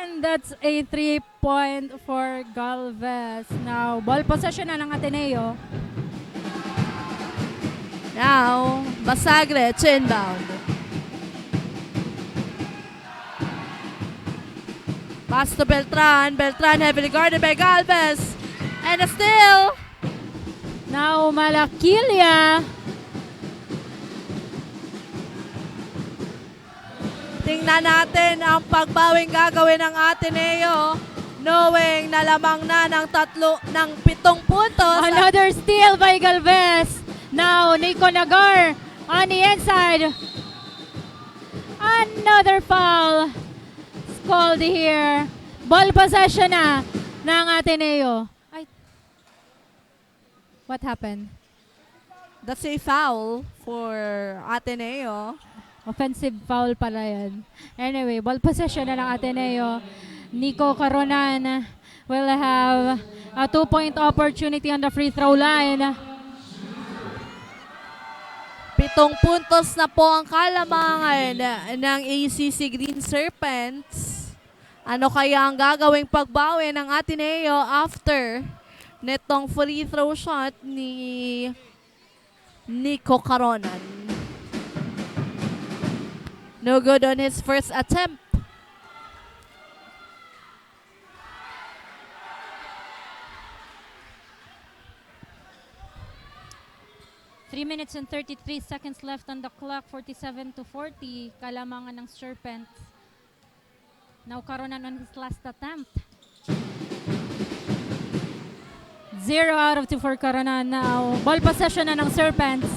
And that's a 3-point for Galvez. Now, ball possession na ng Ateneo. now, Basagre, inbound. Pass to Beltran. Beltran heavily guarded by Galvez. And a steal. Now, Malakilya. Tingnan natin ang pagbawing gagawin ng Ateneo. Knowing na lamang na ng 7 puntos. Another steal by Galvez. Now, Nico Nagar on the inside. Another foul. It's called here. Ball possession na ng Ateneo. Ay. What happened? That's a foul for Ateneo. Offensive foul pala yan. Anyway, ball possession na ng Ateneo. Nico Caronan will have a 2-point opportunity on the free throw line. 7 puntos na po ang kalamangan ng ACC Green Serpents. Ano kaya ang gagawing pagbawi ng Ateneo after netong free throw shot ni Nico Caronan? No good on his first attempt. Three minutes and 33 seconds left on the clock, 47-40, kalamangan ng Serpents. Now Caronan on his last attempt. 0 out of 2 for Caronan now. Ball possession na ng Serpents.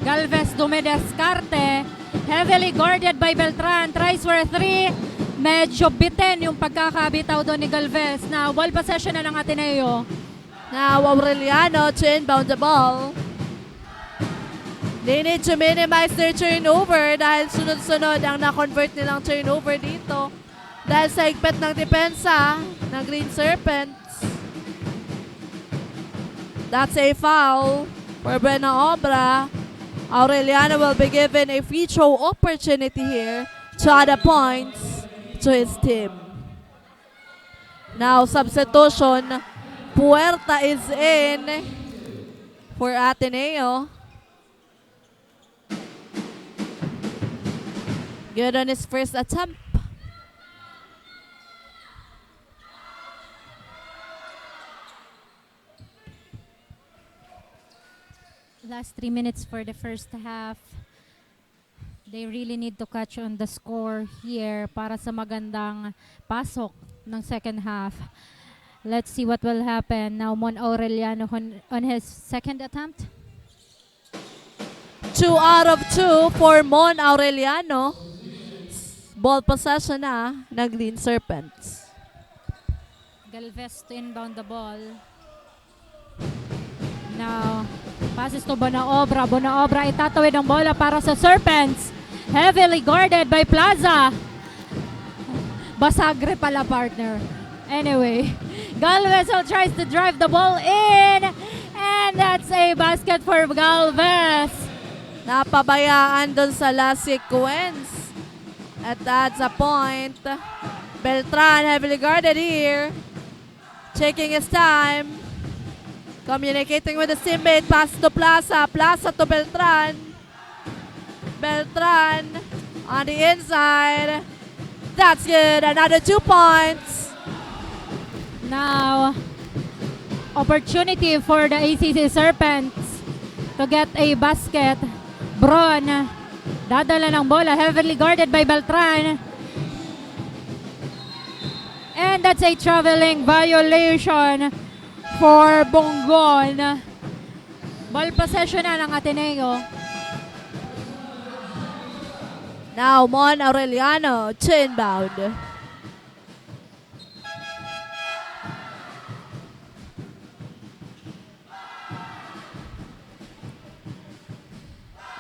Galvez dumedescarte. Heavily guarded by Beltran. Tries for a 3. Medyo biten yung pagkakabitaw doon ni Galvez. Now, ball possession na ng Ateneo. Now, Aureliano to inbound the ball. They need to minimize their turnover dahil sunod-sunod ang na-convert nilang turnover dito. Dahil sa higpit ng depensa ng Green Serpents. That's a foul for Buena Obra. Aureliano will be given a free throw opportunity here to add a points to his team. Now, substitution. Puerta is in for Ateneo. Good on his first attempt. Last 3 minutes for the first half. They really need to catch on the score here para sa magandang pasok ng second half. Let's see what will happen. Now, Mon Aureliano on his second attempt. 2 out of 2 for Mon Aureliano. Ball possession na ng Green Serpents. Galvez to inbound the ball. Now, passes to Bonaobra. Bonaobra itatawid ang bola para sa Serpents. Heavily guarded by Plaza. Basagre pala, partner. Anyway, Galvez tries to drive the ball in. And that's a basket for Galvez. Napabayaan dun sa last sequence. At that's a point. Beltran heavily guarded here. Taking his time. Communicating with the teammate. Pass to Plaza. Plaza to Beltran. Beltran On the inside. That's good. Another 2 points. Now, opportunity for the ACC Serpents to get a basket. Bron, dadala ng bola, heavily guarded by Beltran. And that's a traveling violation for Bongon. Ball possession na ng Ateneo. Now, Mon Aureliano to inbound.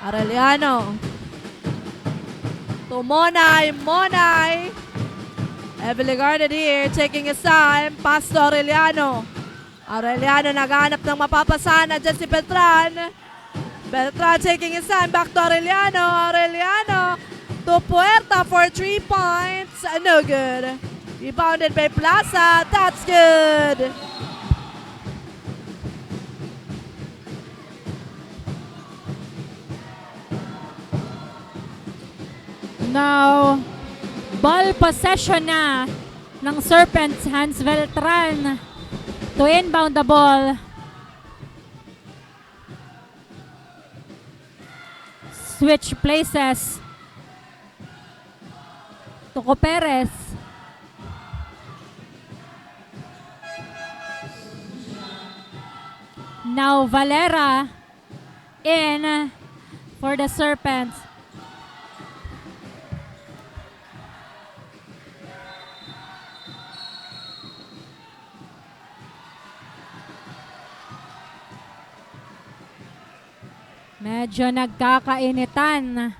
Aureliano. To Monay. Monay. Heavily guarded here. Taking his time. Pass to Aureliano. Aureliano naghanap ng mapapasahan. Diyan si Beltran. Beltran taking his time. Back to Aureliano. Aureliano to Puerta for 3 points. No good. Rebounded by Plaza. That's good. Now, ball possession na ng Serpents. Hans Beltran to inbound the ball. Switch places. Tuco Perez. Now Valera in for the Serpents. Medyo nagkakainitan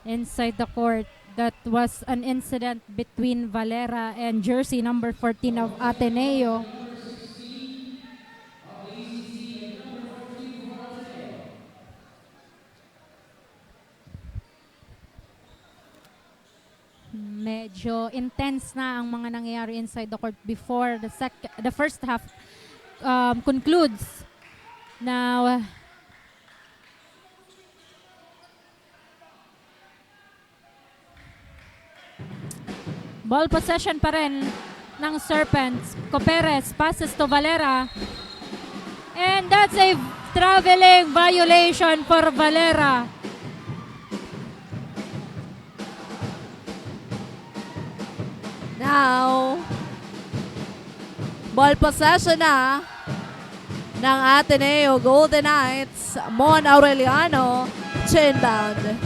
inside the court. That was an incident between Valera and jersey number 14 of Ateneo. Medyo intense na ang mga nangyayari inside the court before the first half concludes. Now, ball possession pa rin ng Serpents. Coperes passes to Valera. And that's a traveling violation for Valera. Now, ball possession na ng Ateneo Golden Knights. Mon Aureliano to inbound.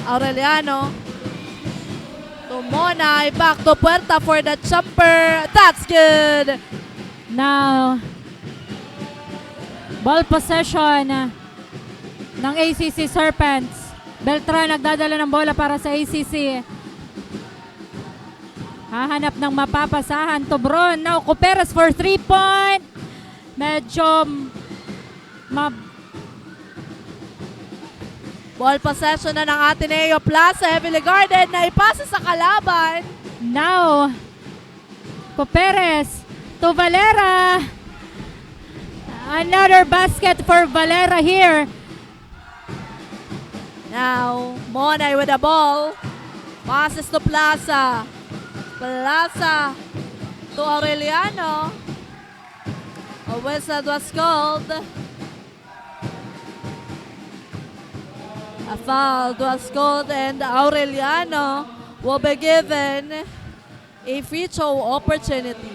Aureliano to Monay, back to Puerta for the jumper. That's good. Now, ball possession ng ACC Serpents. Beltran nagdadala ng bola para sa ACC. Hahanap ng mapapasahan to Bron. Now, Coperes for 3-point. Medyo Ball possession na ng Ateneo. Plaza heavily guarded na ipasa sa kalaban. Now, Coperes to Valera. Another basket for Valera here. Now, Monay with the ball. Passes to Plaza. Plaza to Aureliano. A whistle was called. A foul was called and Aureliano will be given a free throw opportunity.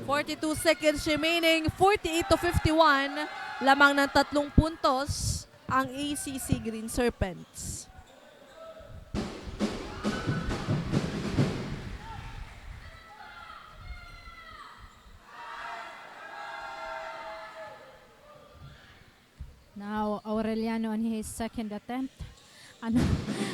42 seconds remaining, 48-51. Lamang ng 3 puntos ang ACC Green Serpents. Now, Aureliano on his second attempt.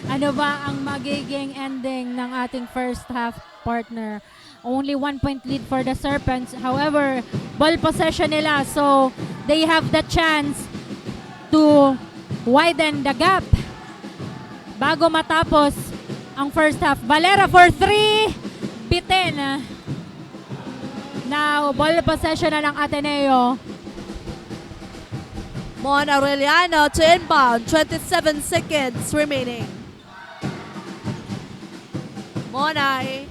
Ano ba ang magiging ending ng ating first half, partner? Only 1 point lead for the Serpents. However, ball possession nila, so they have the chance to widen the gap bago matapos ang first half. Valera for 3, bitin. Now, ball possession na ng Ateneo. Mon Aureliano to inbound. 27 seconds remaining. Monay.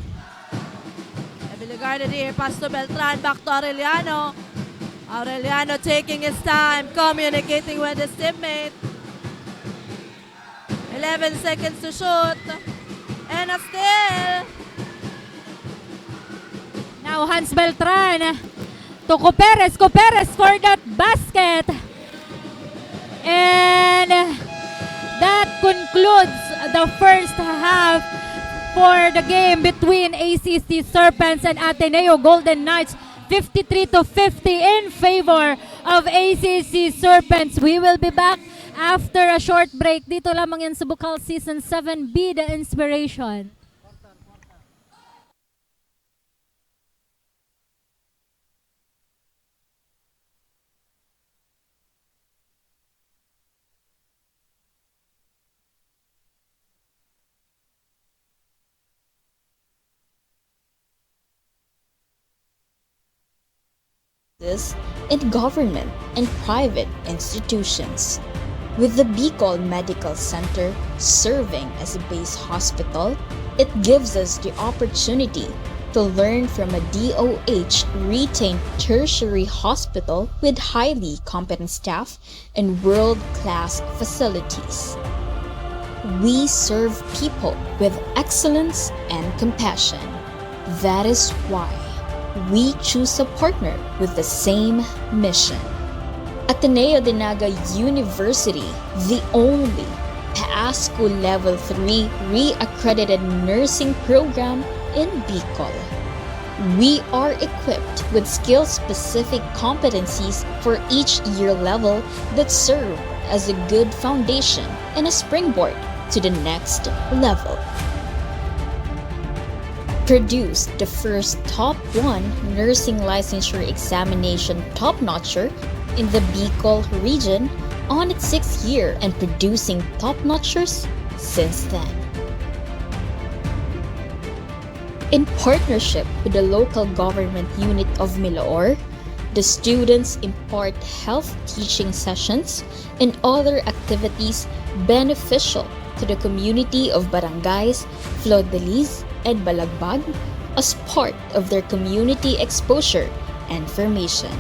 Heavily guarded here. Pass to Beltran. Back to Aureliano. Aureliano taking his time. Communicating with his teammate. 11 seconds to shoot. And a steal. Now, Hans Beltran to Coperes. Coperes for that basket. And that concludes the first half for the game between ACC Serpents and Ateneo Golden Knights. 53-50 in favor of ACC Serpents. We will be back after a short break. Dito lamang yan sa BUCAL Season 7, Be the Inspiration. In government and private institutions. With the BUCAL Medical Center serving as a base hospital, it gives us the opportunity to learn from a DOH retained tertiary hospital with highly competent staff and world-class facilities. We serve people with excellence and compassion. That is why we choose a partner with the same mission. Ateneo de Naga University, the only PASCO Level 3 re-accredited nursing program in BUCAL. We are equipped with skill-specific competencies for each year level that serve as a good foundation and a springboard to the next level. Produced the first Top 1 nursing licensure examination top-notcher in the BUCAL region on its 6th year and producing top-notchers since then. In partnership with the local government unit of Miloor, the students impart health teaching sessions and other activities beneficial to the community of barangays Flor de Lis and Balagbag as part of their community exposure and formation.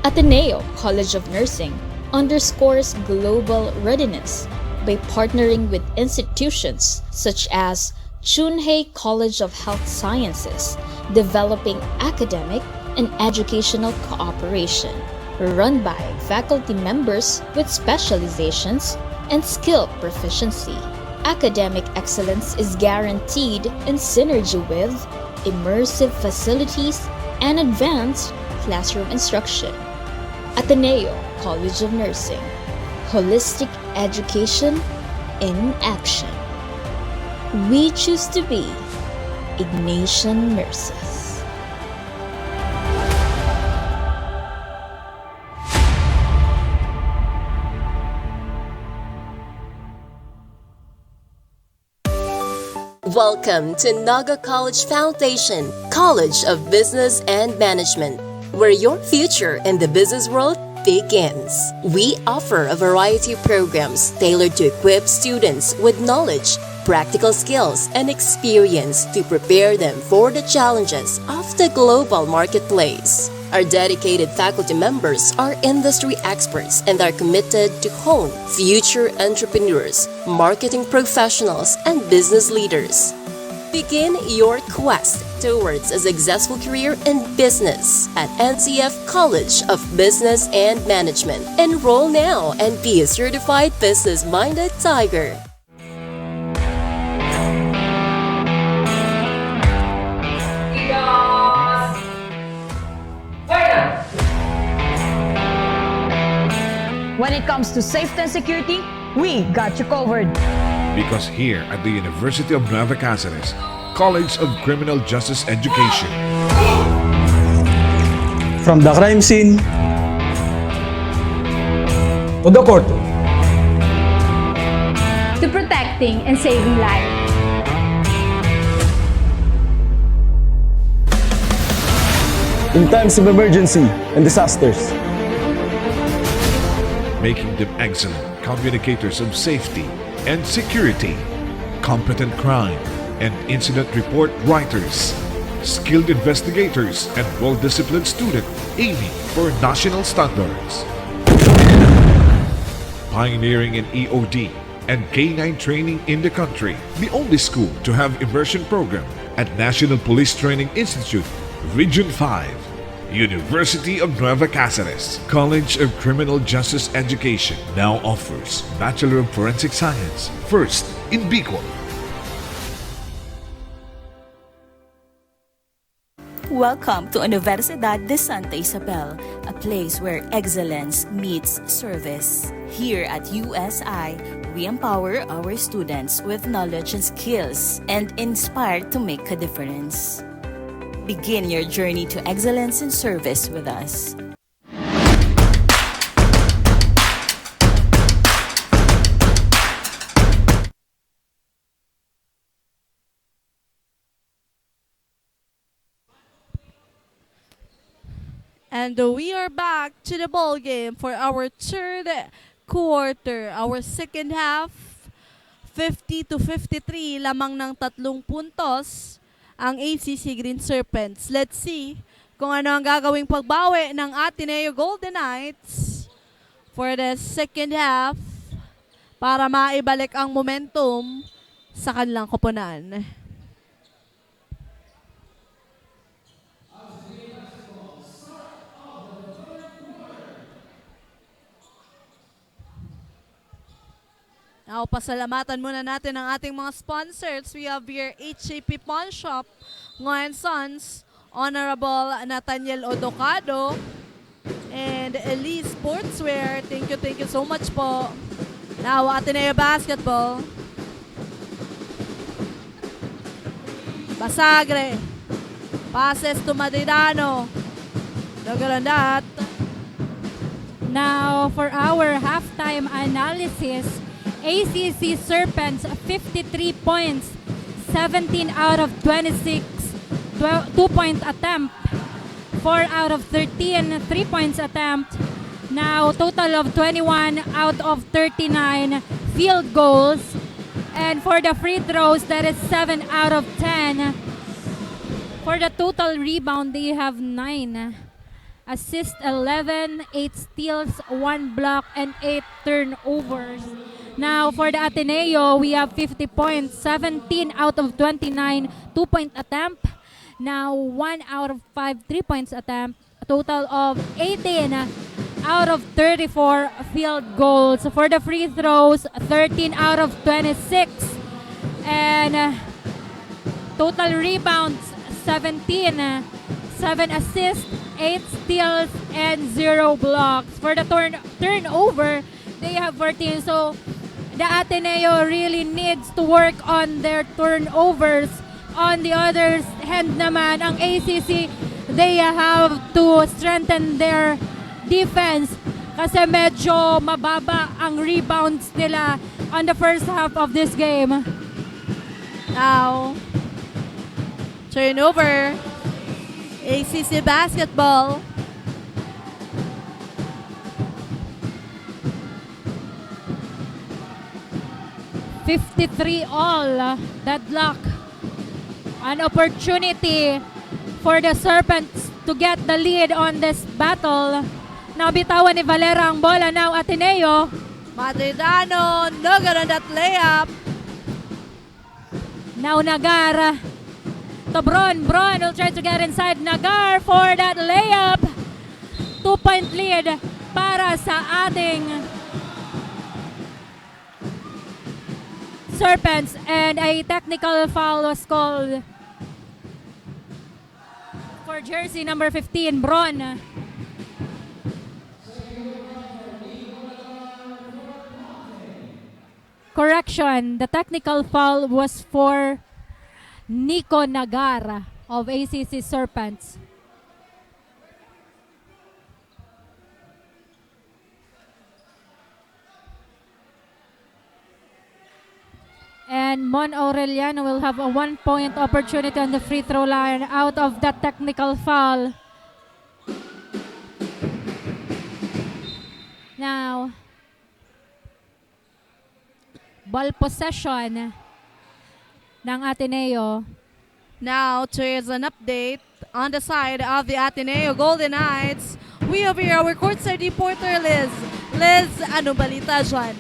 Ateneo College of Nursing underscores global readiness by partnering with institutions such as Chunhei College of Health Sciences, developing academic and educational cooperation, run by faculty members with specializations and skill proficiency. Academic excellence is guaranteed in synergy with immersive facilities and advanced classroom instruction. Ateneo College of Nursing, holistic education in action. We choose to be Ignatian Nurses. Welcome to Naga College Foundation, College of Business and Management, where your future in the business world begins. We offer a variety of programs tailored to equip students with knowledge, practical skills, and experience to prepare them for the challenges of the global marketplace. Our dedicated faculty members are industry experts and are committed to hone future entrepreneurs, marketing professionals, and business leaders. Begin your quest towards a successful career in business at NCF College of Business and Management. Enroll now and be a certified business-minded tiger. When it comes to safety and security, we got you covered. Because here at the University of Nueva Cáceres, College of Criminal Justice Education, from the crime scene to the court, To protect protecting and saving lives. In times of emergency and disasters, making them excellent communicators of safety and security, competent crime and incident report writers, skilled investigators, and well-disciplined student aiming for national standards. Pioneering in EOD and K-9 training in the country, the only school to have immersion program at National Police Training Institute, Region 5, University of Nueva Cáceres. College of Criminal Justice Education now offers Bachelor of Forensic Science, first in BUCAL. Welcome to Universidad de Santa Isabel, a place where excellence meets service. Here at USI, we empower our students with knowledge and skills and inspire to make a difference. Begin your journey to excellence and service with us. And we are back to the ball game for our third quarter. Our second half, 50-53, lamang ng 3 puntos ang ACC Green Serpents. Let's see kung ano ang gagawing pagbawi ng Ateneo Golden Knights for the second half para maibalik ang momentum sa kanilang koponan. Now, pasalamatan muna natin ang ating mga sponsors. We have here HAP Pawn Shop, Ngoy & Sons, Honorable Nathaniel Odocado, and Elise Sportswear. Thank you so much po. Now, Ateneo Basketball. Basagre. Passes to Madridano. Look at that. Now, for our halftime analysis, ACC Serpents 53 points, 17 out of 26 2-point attempt, 4 out of 13 3-points attempt. Now total of 21 out of 39 field goals, and for the free throws, that is 7 out of 10. For the total rebound, they have 9. Assist 11, 8 steals, 1 block, and 8 turnovers. Now, for the Ateneo, we have 50 points, 17 out of 29 2-point attempt. Now, 1 out of 5 3-points attempt. A total of 18 out of 34 field goals. For the free throws, 13 out of 26. And total rebounds, 17. 7 assists, 8 steals, and 0 blocks. For the turnover, they have 14. So, the Ateneo really needs to work on their turnovers. On the other hand naman, ang ACC, they have to strengthen their defense kasi medyo mababa ang rebounds nila on the first half of this game. Now, turnover, ACC Basketball. all deadlock. An opportunity for the Serpents to get the lead on this battle. Now bitawan ni Valera ang bola. Now Ateneo. Madridano, no good on that layup. Now Nagar. To Bron will try to get inside. Nagar for that layup. 2-point lead para sa ating Serpents, and a technical foul was called for jersey number 15, Bron. Correction, the technical foul was for Nico Nagar of ACC Serpents. And Mon Aureliano will have a 1-point opportunity on the free throw line out of that technical foul. Now, ball possession ng Ateneo. Now, here's an update on the side of the Ateneo Golden Knights. We have here our courtside reporter, Liz. Liz, ano balita dyan?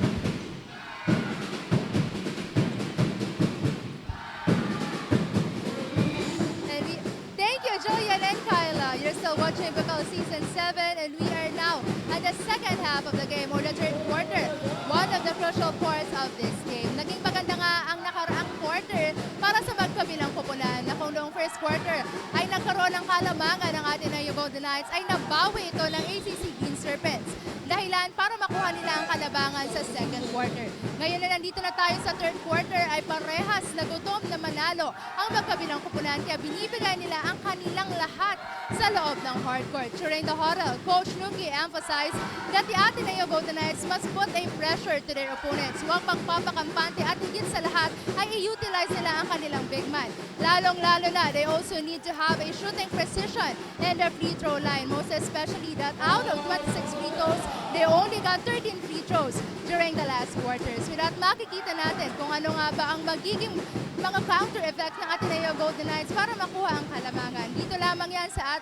Thank you, Julian and Kyla. You're still watching BUCAL Season 7, and we are now at the second half of the game, or the third quarter. One of the crucial parts of this game. Naging maganda nga ang nakaraang quarter para sa magkabilang kupunan na kung noong first quarter ay nagkaroon ng kalamangan ng ating Ateneo Golden Knights, ay nabawi ito ng ACC Green Serpents. Dahilan para makuha nila ang kalabangan sa second quarter. Ngayon na nandito na tayo sa third quarter ay parehas na gutom na manalo ang magkabilang kupunan, kaya binibigay nila ang kanilang lahat sa loob ng hardcourt. During the huddle, Coach Nuki emphasized that the Ateneo Golden Knights must put a pressure to their opponents. Huwag magpapakampante at higit sa lahat ay i-utilize nila ang kanilang big man. Lalong-lalo na, they also need to have a shooting precision in the free throw line, most especially that out of 26 free throws, they only got 13 free throws during the last quarters. With that, makikita natin kung ano nga ba ang magiging mga counter effect ng Ateneo Golden Knights para makuha ang kalamangan. Dito lamang yan sa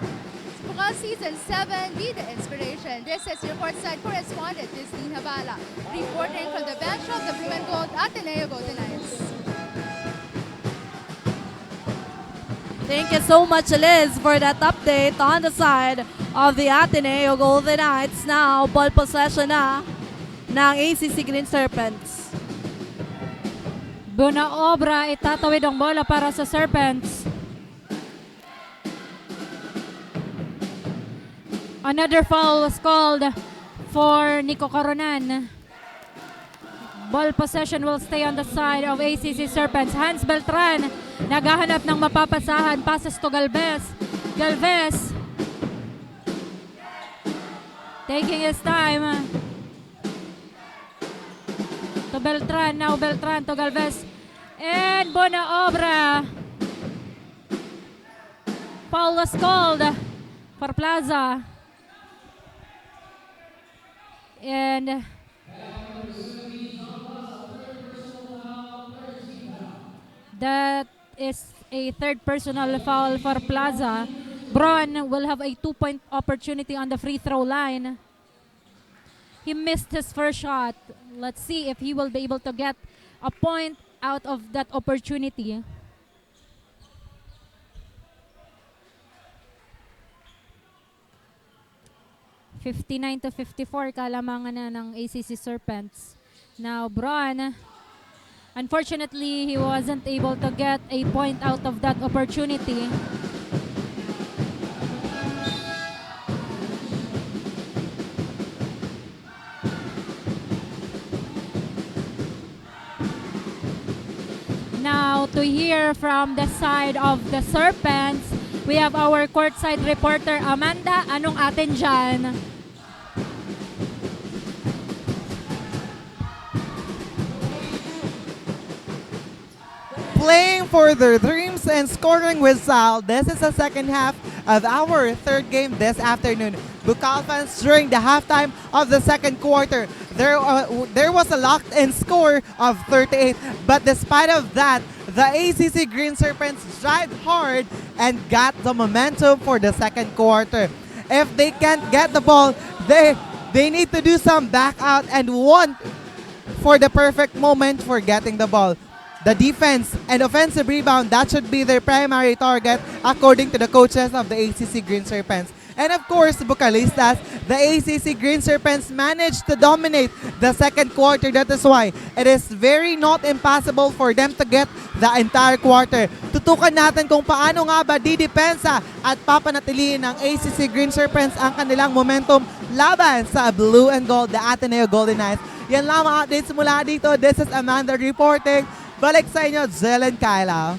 BUCAL Season 7, Be the Inspiration. This is your courtside correspondent, Disney Habala, reporting from the bench of the Blue and Gold Ateneo Golden Knights. Thank you so much, Liz, for that update on the side of the Ateneo Golden Knights. Now, ball possession na ng ACC Green Serpents. Buna Obra, itatawid ang bola para sa Serpents. Another foul was called for Nico Coronan. Ball possession will stay on the side of ACC Serpents. Hans Beltran, naghahanap ng mapapasahan. Passes to Galvez. Galvez, taking his time. To Beltran, now Beltran to Galvez. And Bona Obra. Foul was called for Plaza. And that is a third personal foul for Plaza. Braun will have a 2-point opportunity on the free throw line. He missed his first shot. Let's see if he will be able to get a point out of that opportunity. (59-54) kalamangan na ng ACC Serpents. Now Braun, unfortunately, he wasn't able to get a point out of that opportunity. Now, to hear from the side of the Serpents, we have our courtside reporter, Amanda. Anong atin dyan? Playing for their dreams and scoring with style. This is the second half of our third game this afternoon. BUCAL fans, during the halftime of the second quarter, there was a locked-in score of 38. But despite of that, the ACC Green Serpents tried hard and got the momentum for the second quarter. If they can't get the ball, they need to do some back out and want for the perfect moment for getting the ball. The defense and offensive rebound, that should be their primary target according to the coaches of the ACC Green Serpents. And of course, Bucalistas, the ACC Green Serpents managed to dominate the second quarter. That is why it is very not impossible for them to get the entire quarter. Tutukan natin kung paano nga ba didepensa at papanatiliin ng ACC Green Serpents ang kanilang momentum laban sa Blue and Gold, the Ateneo Golden Knights. Yan lamang updates mula dito. This is Amanda reporting. Balik sa inyo, Zel and Kyla.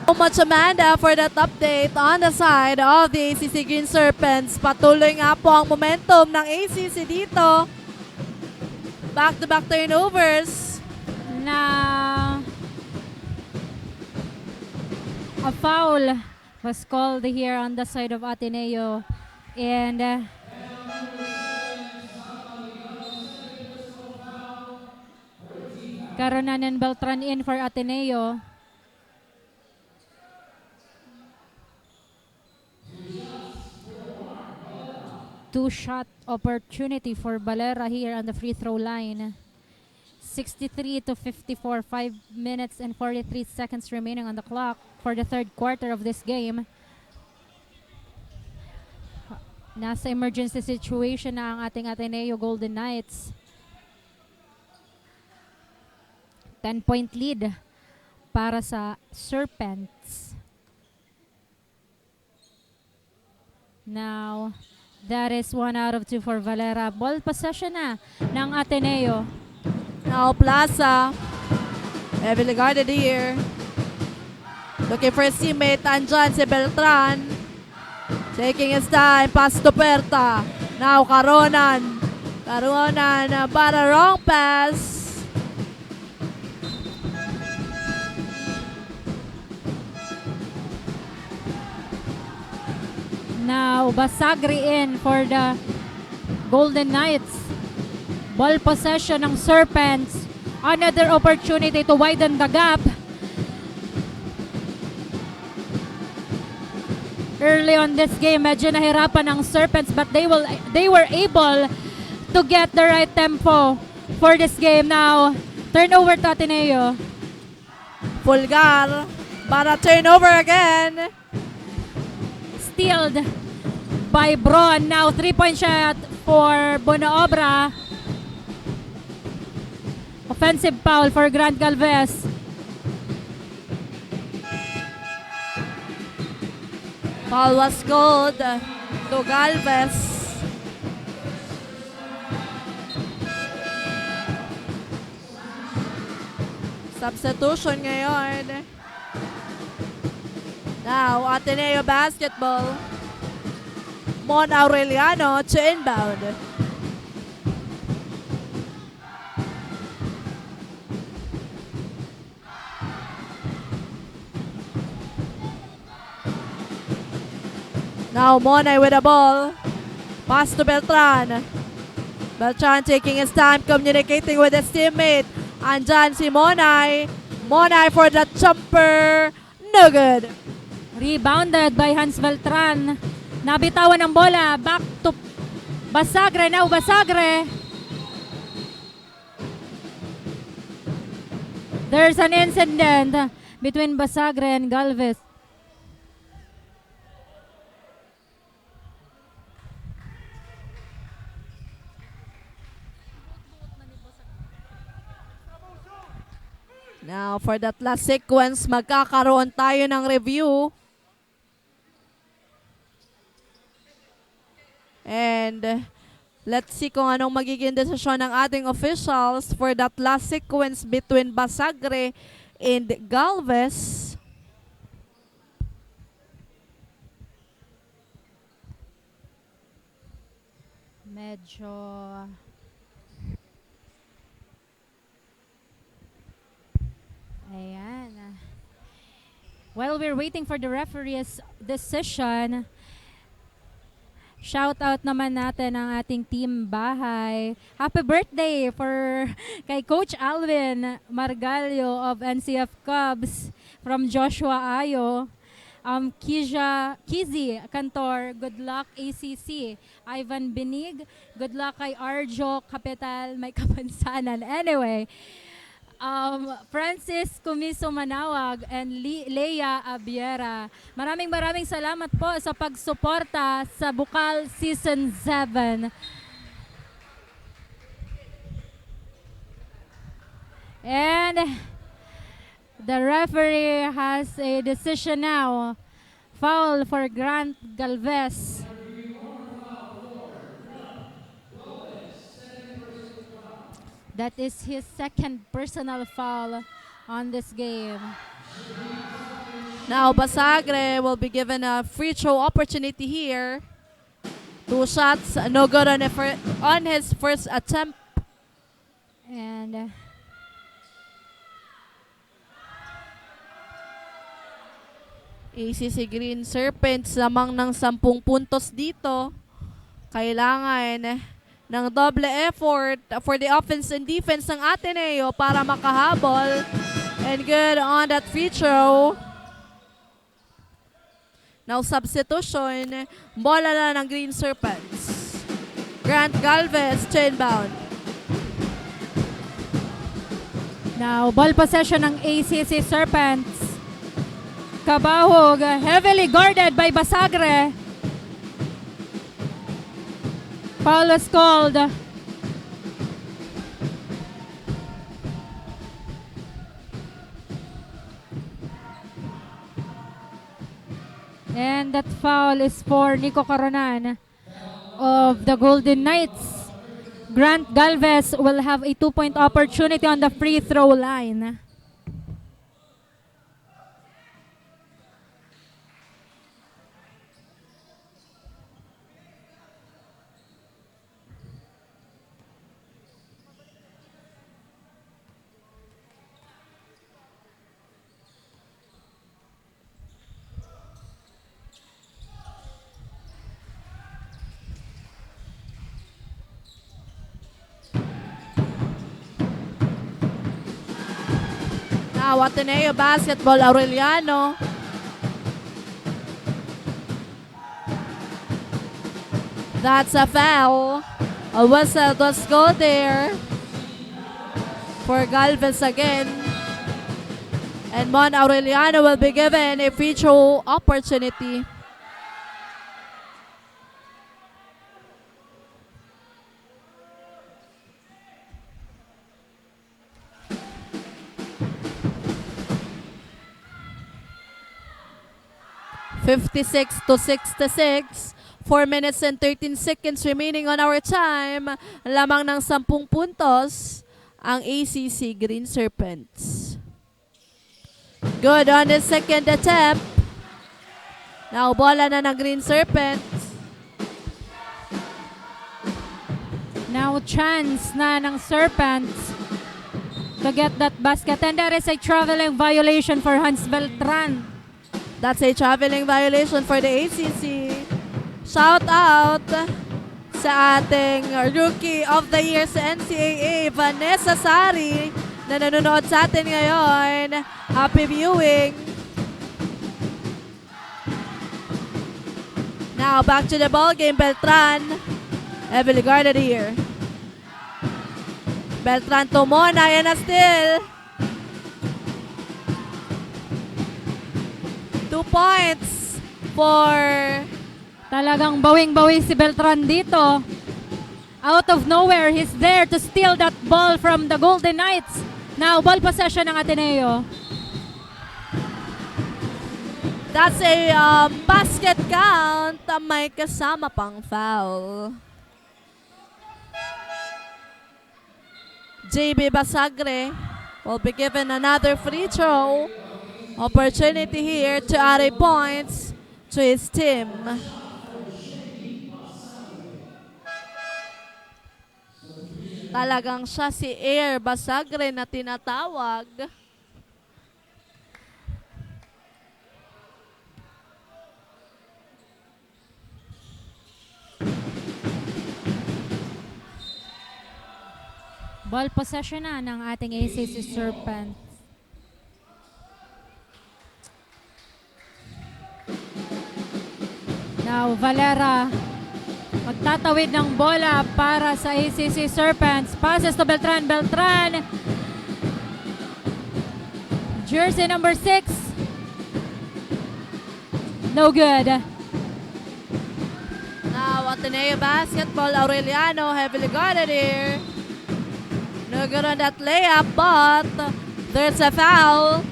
So much, Amanda, for that update on the side of the ACC Green Serpents. Patuloy nga po ang momentum ng ACC dito. Back-to-back turnovers. Na A foul was called here on the side of Ateneo. And Caronan and Beltran in for Ateneo. Two-shot opportunity for Valera here on the free throw line. 63 to 54, 5 minutes and 43 seconds remaining on the clock for the third quarter of this game. Nasa emergency situation na ang ating Ateneo Golden Knights. 10-point lead para sa Serpents. Now, that is 1 out of 2 for Valera. Ball possession na ng Ateneo. Now Plaza, heavily guarded here. Looking for his teammate, andyan si Beltran. Taking his time, pass to Perta. Now Caronan. Caronan, but a wrong pass. Now, Basagri in for the Golden Knights. Ball possession ng Serpents. Another opportunity to widen the gap. Early on this game, medyo nahirapan ng Serpents but they were able to get the right tempo for this game. Now, turnover to Ateneo. Pulgar, but a turnover again. Stealed by Bron. Now, 3-point shot for Bonoobra. Offensive foul for Grant Galvez. Foul was called to Galvez. Substitution ngayon. Now, Ateneo basketball. Mon Aureliano to inbound. Now Monay with the ball. Pass to Beltran. Beltran taking his time, communicating with his teammate. Andyan si Monay. Monay for the jumper. No good. Rebounded by Hans Beltran. Nabitawan ng bola. Back to Basagre. Now Basagre. There's an incident between Basagre and Galvez. Now, for that last sequence, magkakaroon tayo ng review. And let's see kung anong magiging desisyon ng ating officials for that last sequence between Basagre and Galvez. Medyo ayan. While we're waiting for the referee's decision, shout out naman natin ang ating team bahay. Happy birthday for kay Coach Alvin Margalio of NCF Cubs from Joshua Ayo. Kizi Cantor, good luck ACC. Ivan Binig, good luck kay Arjo Capital, may kapansanan. Anyway, Francis Kumiso Manawag and Leia Abiera. Maraming salamat po sa pagsuporta sa BUCAL Season 7. And the referee has a decision now. Foul for Grant Galvez. That is his second personal foul on this game. Now Basagre will be given a free throw opportunity here. 2 shots, no good on his first attempt. And ACC Green Serpents lamang ng 10 puntos dito. Kailangan ng double effort for the offense and defense ng Ateneo para makahabol. And good on that free throw. Now substitution. Bola na ng Green Serpents. Grant Galvez to inbound. Now, ball possession ng ACC Serpents. Kabahog, heavily guarded by Basagre. Foul was called. And that foul is for Nico Caronan of the Golden Knights. Grant Galvez will have a 2-point opportunity on the free throw line. Now, Ateneo basketball, Aureliano. That's a foul. A whistle does go there for Galvez again. And Mon Aureliano will be given a free throw opportunity. (56-66). 4 minutes and 13 seconds remaining on our time. Lamang ng 10 puntos ang ACC Green Serpents. Good on the second attempt. Now, bola na ng Green Serpents. Now, chance na ng Serpents to get that basket. And there is a traveling violation for Hans Beltran. That's a traveling violation for the ACC. Shout out sa ating Rookie of the Year sa NCAA, Vanessa Sari, na nanonood sa atin ngayon. Happy viewing. Now, back to the ball game. Beltran, heavily guarded here. Beltran to Mona, yan na still. 2 points for... Talagang bawing-bawi si Beltran dito. Out of nowhere, he's there to steal that ball from the Golden Knights. Now, ball possession ng Ateneo. That's a basket count. May kasama pang foul. JB Basagre will be given another free throw opportunity here to add a points to his team. Talagang siya si Air Basagre na tinatawag. Ball possession na ng ating ACC Serpents. Now, Valera magtatawid ng bola para sa ACC Serpents. Passes to Beltran. Beltran. Jersey number 6. No good. Now, Ateneo basketball. Aureliano heavily guarded here. No good on that layup, but there's a foul.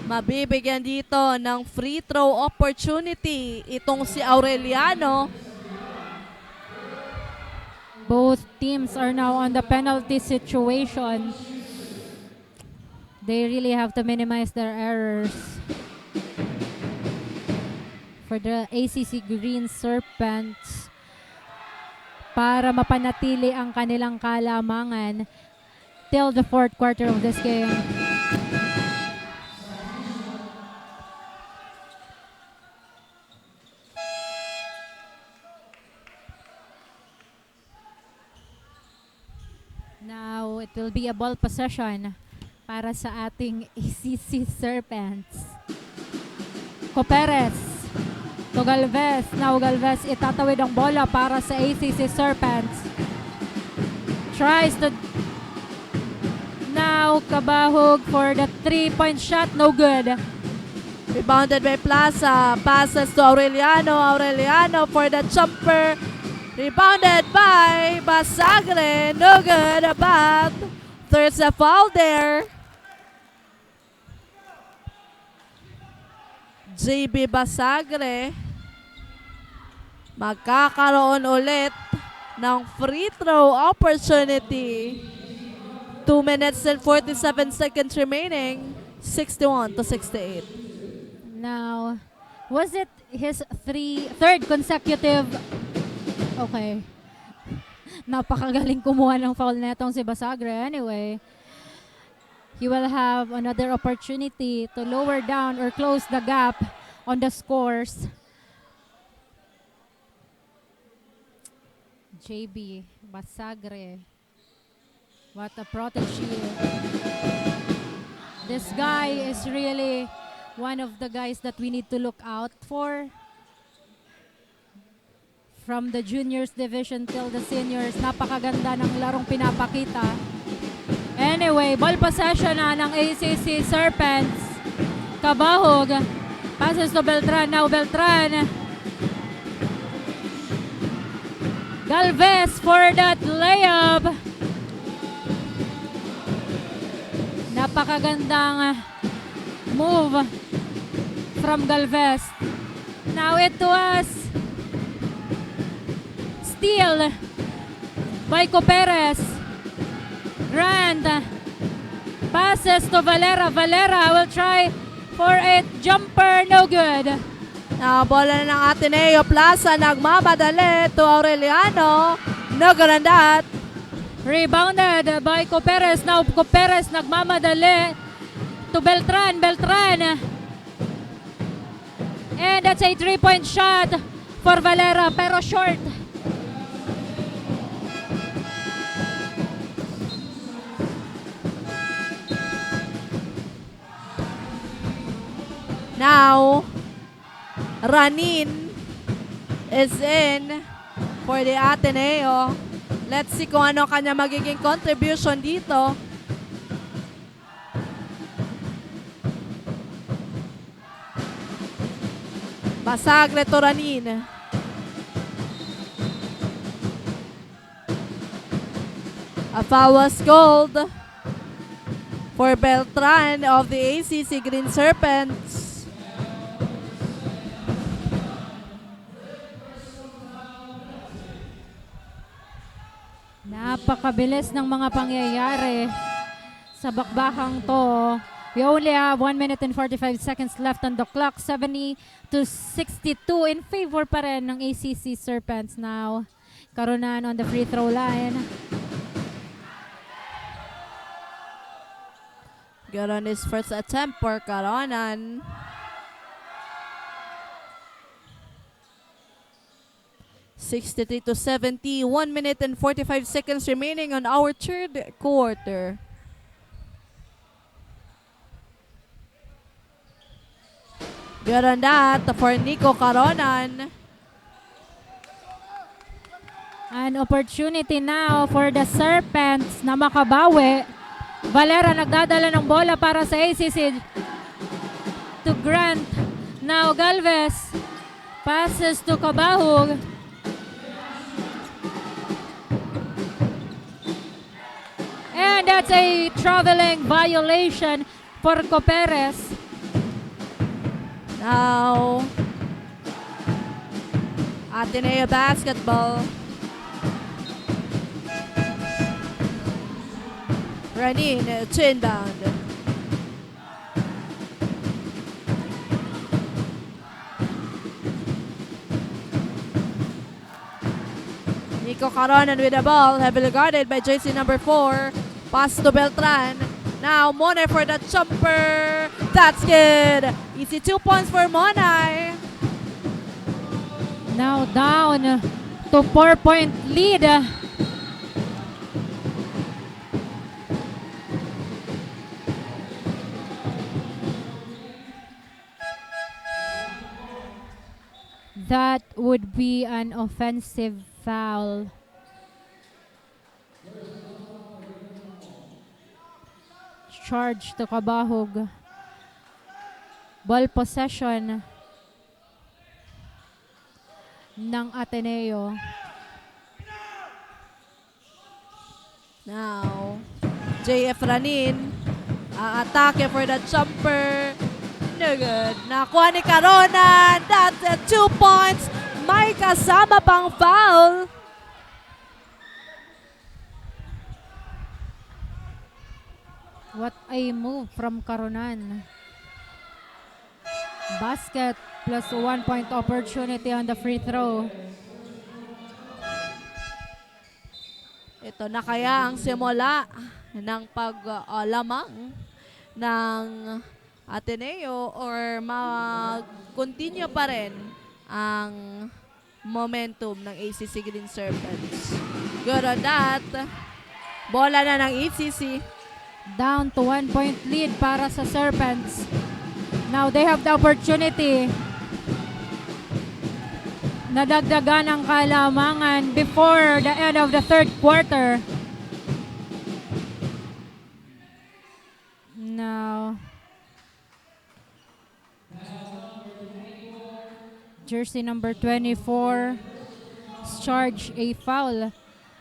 Mabibigyan dito ng free throw opportunity itong si Aureliano. Both teams are now on the penalty situation. They really have to minimize their errors. For the ACC Green Serpents, para mapanatili ang kanilang kalamangan till the fourth quarter of this game. It will be a ball possession para sa ating ACC Serpents. Coperes to Galvez. Now Galvez itatawid ang bola para sa ACC Serpents. Tries to now Kabahog for the 3-point shot. No good. Rebounded by Plaza. Passes to Aureliano. Aureliano for the jumper. Rebounded by Basagre. No good. But there's a foul there. JB Basagre magkakaroon ulit ng free throw opportunity. 2 minutes and 47 seconds remaining. 61-68. Now, was it his third consecutive? Okay. Napakagaling kumuha ng foul netong si Basagre. Anyway, he will have another opportunity to lower down or close the gap on the scores. JB Basagre. What a protege. This guy is really one of the guys that we need to look out for. From the juniors division till the seniors, napakaganda ng larong pinapakita. Anyway, ball possession na ng ACC Serpents. Kabahog. Passes to Beltran. Now Beltran. Galvez for that layup. Napakagandang move from Galvez. Now it was steal by Coperes. Grand passes to Valera. Valera will try for a jumper. No good. Now, bola na ng Ateneo. Plaza nagmamadali to Aureliano. No good on that. Rebounded by Coperes. Now, Coperes nagmamadali to Beltran. Beltran. And that's a 3-point shot for Valera, pero short. Now, Ranin is in for the Ateneo. Let's see kung ano kanya magiging contribution dito. Basagre to Ranin. A foul was called for Beltran of the ACC Green Serpents. Napakabilis ng mga pangyayari sa bakbakang to. We only have 1 minute and 45 seconds left on the clock. 70-62 in favor pa rin ng ACC Serpents now. Karunan on the free throw line. Good on his first attempt for Karonan. (63-70). 1 minute and 45 seconds remaining on our third quarter. Good on that for Nico Karonan. An opportunity now for the Serpents na makabawi. Valera nagdadala ng bola para sa ACC to Grant. Now Galvez passes to Kabahog. And that's a traveling violation for Coperes. Now, Ateneo basketball. Ranin to inbound. Nico Caronan with the ball, heavily guarded by JC number 4. Pass to Beltran. Now Monay for the jumper. That's good. Easy 2 points for Monay. Now down to 4-point lead. That would be an offensive foul. Charge to Kabahog. Ball possession ng Ateneo. Now, JF Ranin, atake for the jumper. No good. Nakuha ni Caronan. That's 2 points. May kasama pang foul. What a move from Caronan. Basket plus 1 point opportunity on the free throw. Ito na kaya ang simula ng paglamang ng Ateneo or mag-continue pa rin ang momentum ng ACC Green Serpents. Good on that. Bola na ng ACC. Down to 1 point lead para sa Serpents. Now they have the opportunity. Nadagdagan ang kalamangan before the end of the third quarter. Now, jersey number 24 charge a foul.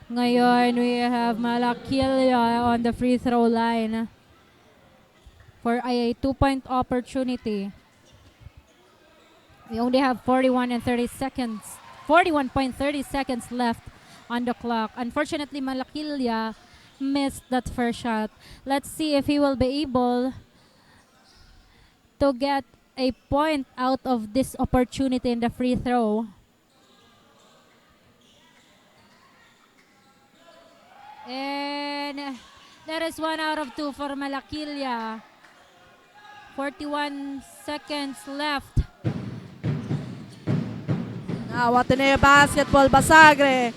Ngayon, we have Malakilia on the free throw line for a 2-point opportunity. We only have 41.30 seconds left on the clock. Unfortunately, Malakilia missed that first shot. Let's see if he will be able to get a point out of this opportunity in the free throw. And that is 1 out of 2 for Malakilia. 41 seconds left. Now, Ateneo basketball, Basagre.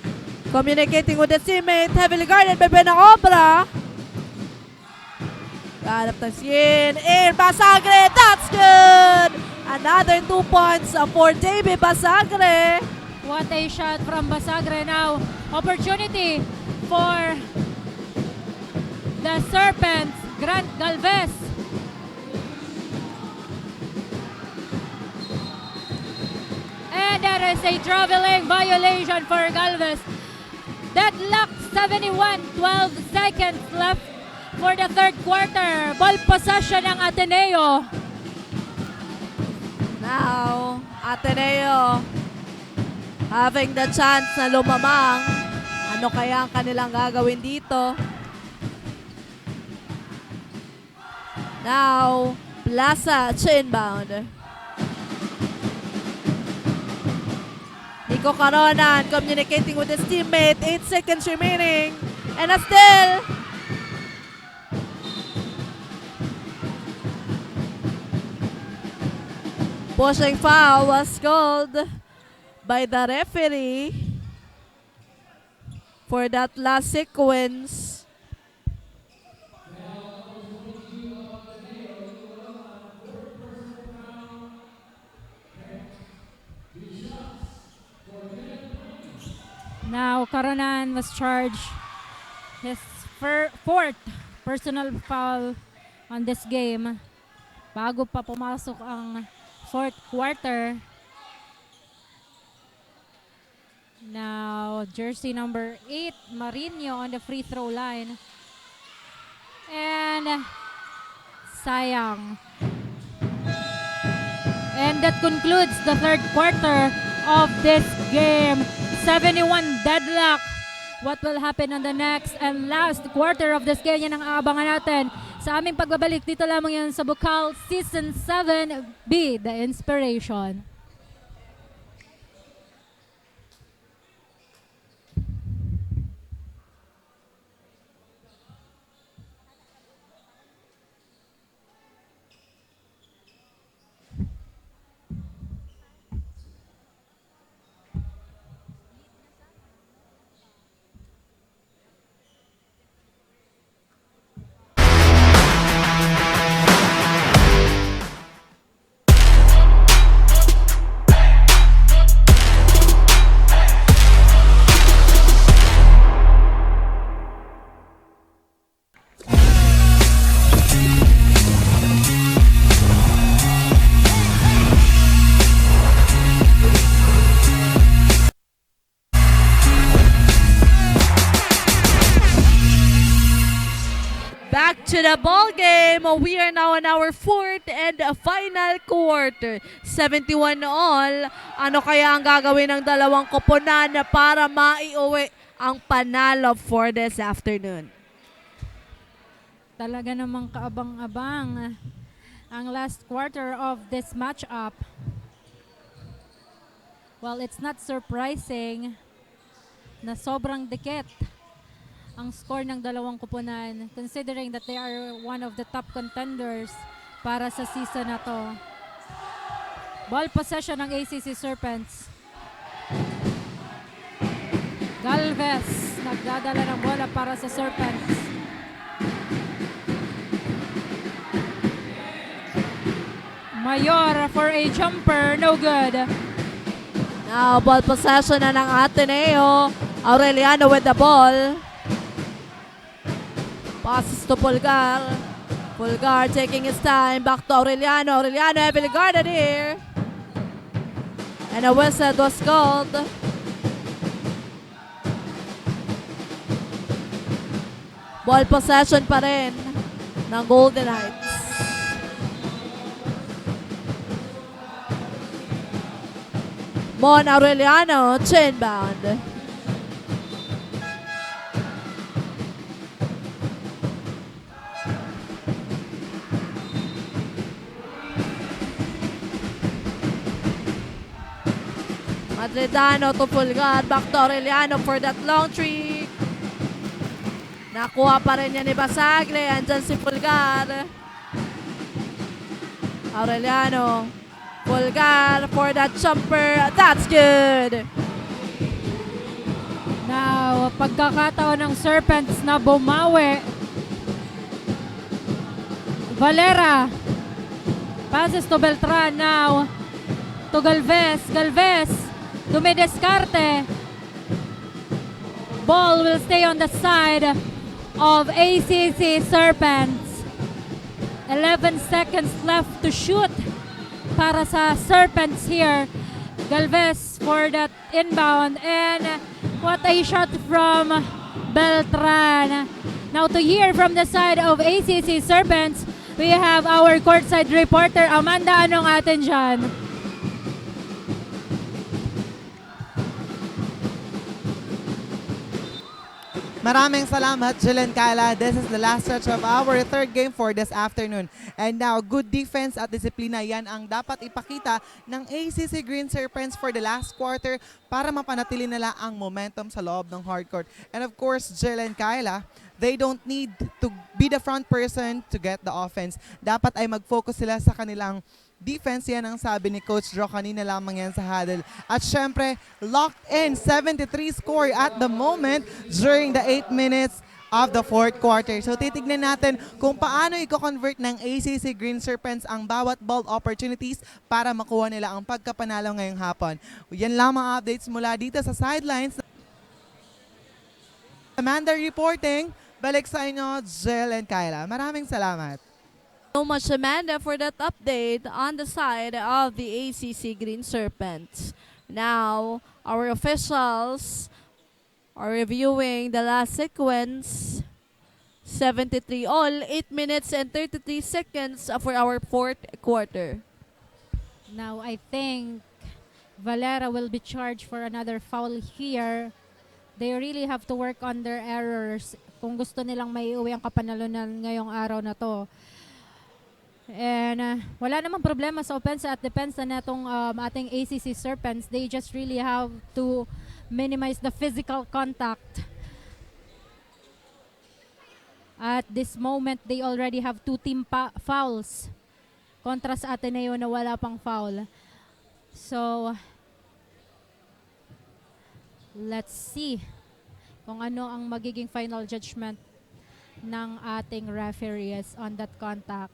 Communicating with his teammate. Heavily guarded by Benacobra. Ganap ng Sien. In Basagre. That's good! Another 2 points for David Basagre. What a shot from Basagre now. Opportunity for the Serpents. Grant Galvez. And that is a traveling violation for Galvez. Deadlock 71, 12 seconds left for the third quarter. Ball possession ng Ateneo. Now, Ateneo having the chance na lumamang. Ano kaya ang kanilang gagawin dito? Now, Plaza inbound. Nico Caronan communicating with his teammate. 8 seconds remaining. And a still. Pushing foul was called by the referee for that last sequence. Now, Caronan was charged his fourth personal foul on this game. Bago pa pumasok ang fourth quarter. Now, jersey number 8, Marino on the free throw line. And sayang. And that concludes the third quarter of this game. 71 deadlock. What will happen on the next and last quarter of this game? Yan ang aabangan natin sa aming pagbabalik. Dito lamang yan sa BUCAL Season 7. Be the inspiration. the ball game. We are now in our fourth and final quarter. 71 all. Ano kaya ang gagawin ng dalawang koponan para maiuwi ang panalo for this afternoon? Talaga namang kaabang-abang ang last quarter of this matchup. Well, it's not surprising na sobrang dikit ang score ng dalawang koponan considering that they are one of the top contenders para sa season na to. Ball possession ng ACC Serpents. Galvez nagdadala ng bola para sa Serpents. Mayor for a jumper, no good. Now, ball possession na ng Ateneo. Aureliano with the ball. Passes to Pulgar. Pulgar taking his time. Back to Aureliano. Aureliano heavily guarded here. And a whistle was called. Ball possession pa rin ng Golden Knights. Mon Aureliano, chin bound. Madridano to Pulgar, back to Aureliano for that long trick. Nakuha pa rin niya ni Basagle, andyan si Pulgar. Aureliano. Pulgar for that jumper. That's good. Now, pagkakataon ng Serpents na bumawi. Valera. Passes to Beltran now. To Galvez. Galvez. Dumidescarte. Ball will stay on the side of ACC Serpents. 11 seconds left to shoot para sa Serpents here. Galvez for that inbound, and what a shot from Beltran. Now to hear from the side of ACC Serpents, we have our courtside reporter Amanda. Anong atin dyan? Maraming salamat, Jillian Kala. This is the last stretch of our third game for this afternoon. And now, good defense at disiplina, yan ang dapat ipakita ng ACC Green Serpents for the last quarter para mapanatili nila ang momentum sa loob ng hardcourt. And of course, Jillian Kala, they don't need to be the front person to get the offense. Dapat ay mag-focus sila sa kanilang defense. Yan ang sabi ni Coach Drew kanina lamang yan sa huddle. At syempre, locked in 73 score at the moment during the 8 minutes of the fourth quarter. So titignan natin kung paano i-convert ng ACC Green Serpents ang bawat ball opportunities para makuha nila ang pagkapanalo ngayong hapon. Yan lamang updates mula dito sa sidelines. Amanda reporting. Balik sa inyo, Jill and Kyla. Maraming salamat. So much, Amanda, for that update on the side of the ACC Green Serpents. Now, our officials are reviewing the last sequence. 73 all, 8 minutes and 33 seconds for our fourth quarter. Now, I think Valera will be charged for another foul here. They really have to work on their errors kung gusto nilang maiuwi ang kapanalunan ngayong araw na to. And wala namang problema sa offense at defense na itong ating ACC Serpents. They just really have to minimize the physical contact. At this moment, they already have 2 team fouls kontra sa Ateneo na wala pang foul. So, let's see kung ano ang magiging final judgment ng ating referees on that contact.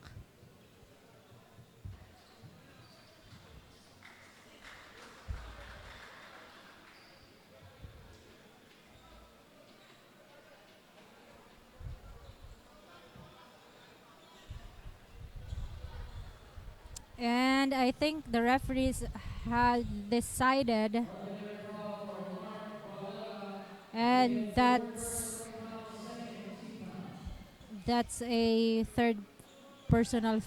And I think the referees had decided, and That's a fourth personal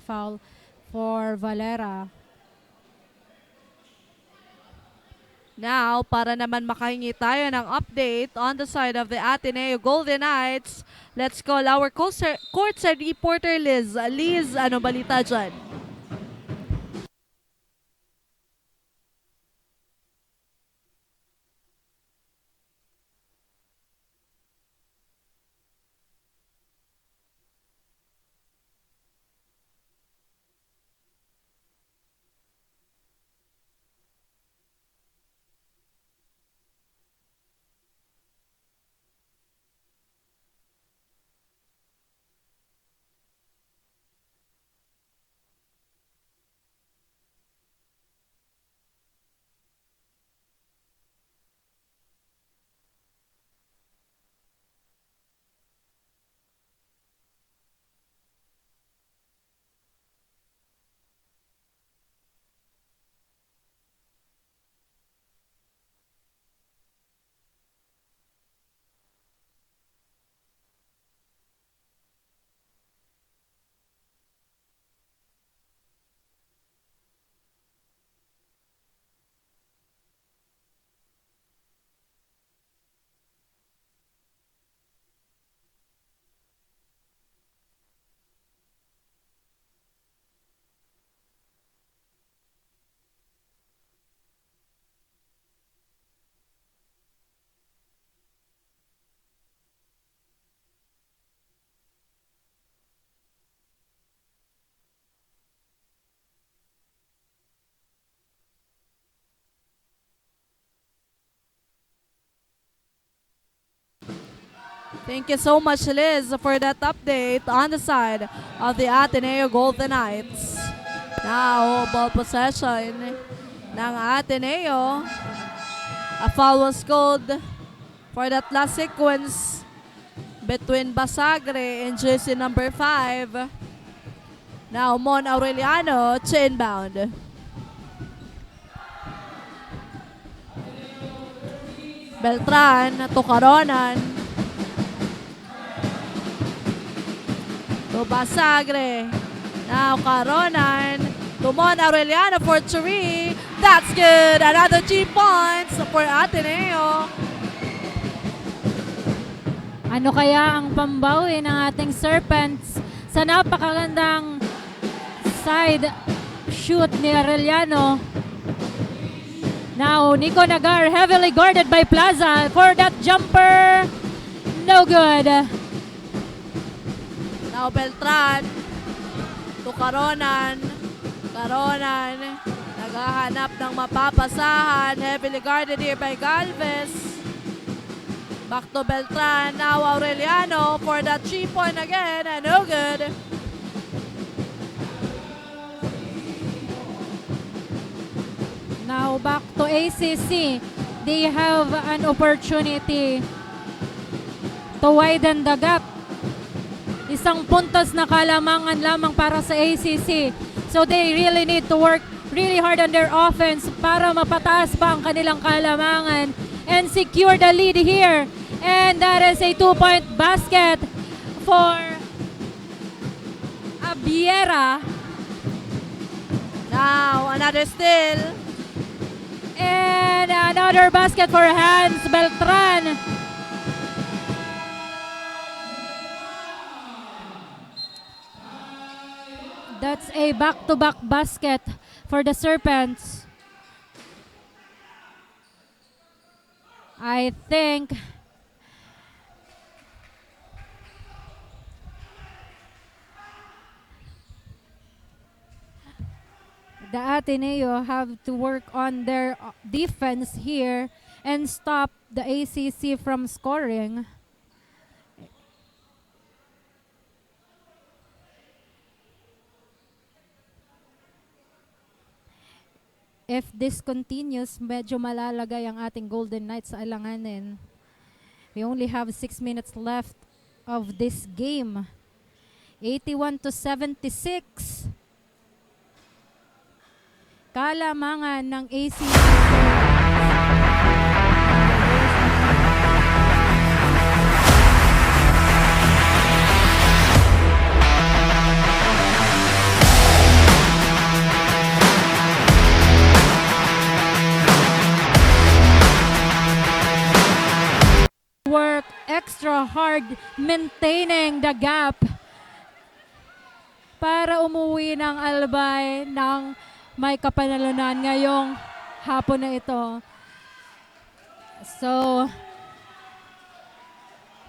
foul for Valera. Now, para naman makahingi tayo ng update on the side of the Ateneo Golden Knights, let's call our courtside reporter Liz. Liz, ano balita dyan? Thank you so much, Liz, for that update on the side of the Ateneo Golden Knights. Now, ball possession ng Ateneo. A foul was called for that last sequence between Basagre and jersey number 5. Now, Mon Aureliano to inbound. Beltran to Caronan. To Basagre. Now Caronan. To Mon Aureliano for 3. That's good. Another 3 points for Ateneo. Ano kaya ang pambawi ng ating Serpents sa napakagandang side shoot ni Aureliano? Now, Nico Nagar heavily guarded by Plaza for that jumper. No good. Now Beltran to Caronan. Caronan naghahanap ng mapapasahan. Heavily guarded here by Galvez. Back to Beltran. Now Aureliano for that 3-point again. And no good. Now back to ACC. They have an opportunity to widen the gap. Isang puntos na kalamangan lamang para sa ACC. So they really need to work really hard on their offense para mapataas pa ang kanilang kalamangan and secure the lead here. And that is a 2-point basket for Abiera. Now another steal. And another basket for Hans Beltran. That's a back-to-back basket for the Serpents. I think the Ateneo have to work on their defense here and stop the ACC from scoring. If this continues, medyo malalagay ang ating Golden Knights sa alanganin. We only have 6 minutes left of this game. 81-76. Kalamangan ng ACC. hard maintaining the gap para umuwi ng Albay ng may kapanalunan ngayong hapon na ito. So,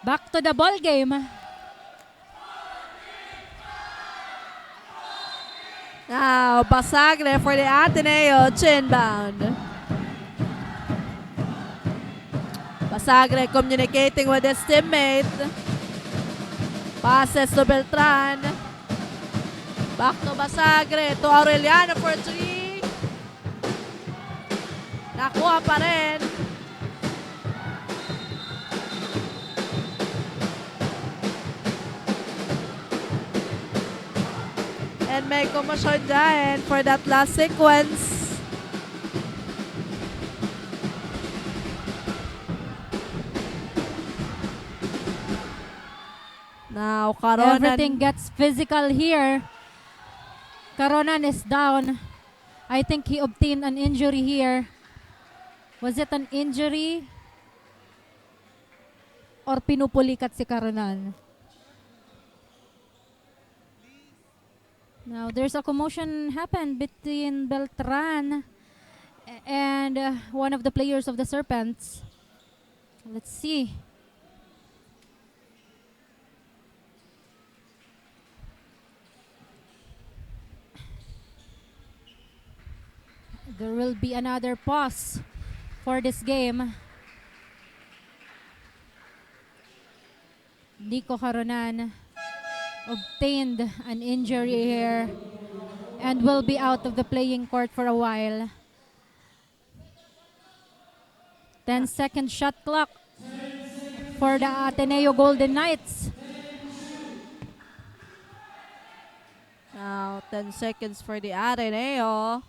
back to the ball game. Now, Basagre for the Ateneo, chin bound. Basagre communicating with his teammate. Passes to Beltran. Back to Basagre, to Aureliano for 3. Nakuha pa rin. And may commotion dyan for that last sequence. Now, Caronan. Everything gets physical here. Caronan is down. I think he obtained an injury here. Was it an injury? Or pinupulikat si Caronan? Now, there's a commotion happened between Beltran and one of the players of the Serpents. Let's see. There will be another pause for this game. Nico Caronan obtained an injury here and will be out of the playing court for a while. 10-second shot clock for the Ateneo Golden Knights. Now, 10 seconds for the Ateneo.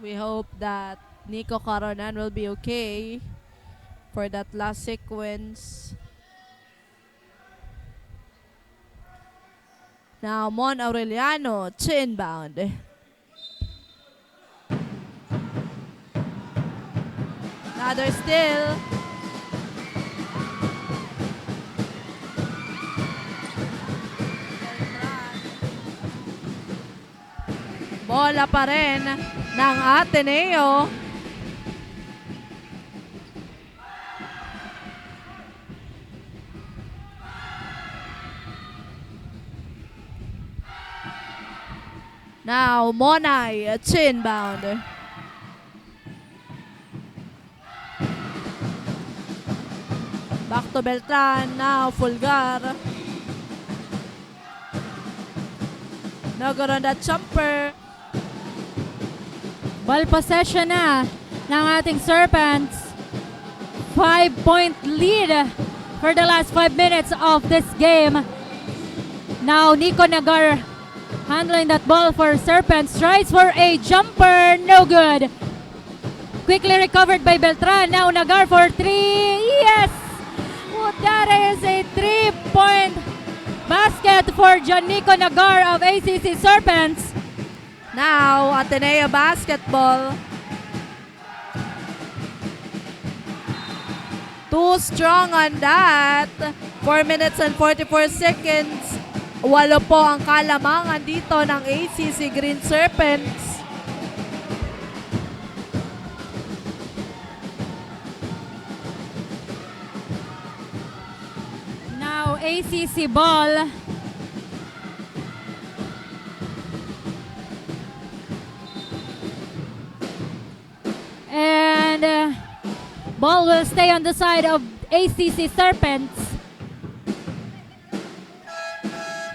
We hope that Nico Caronan will be okay for that last sequence. Now, Mon Aureliano, chin bound. Another steal. Bola pa rin ng Ateneo. Now, Monay, chin bound. Back to Beltran. Now, Fulgar. No good on that jumper. Ball possession na ng ating Serpents. 5-point lead for the last 5 minutes of this game. Now, Nico Nagar handling that ball for Serpents. Tries for a jumper. No good. Quickly recovered by Beltran. Now, Nagar for 3. Yes! Well, that is a 3-point basket for Nico Nagar of ACC Serpents. Now, Ateneo basketball. Too strong on that. 4 minutes and 44 seconds. 8 po ang kalamangan dito ng ACC Green Serpents. Now, ACC ball. And ball will stay on the side of ACC Serpents.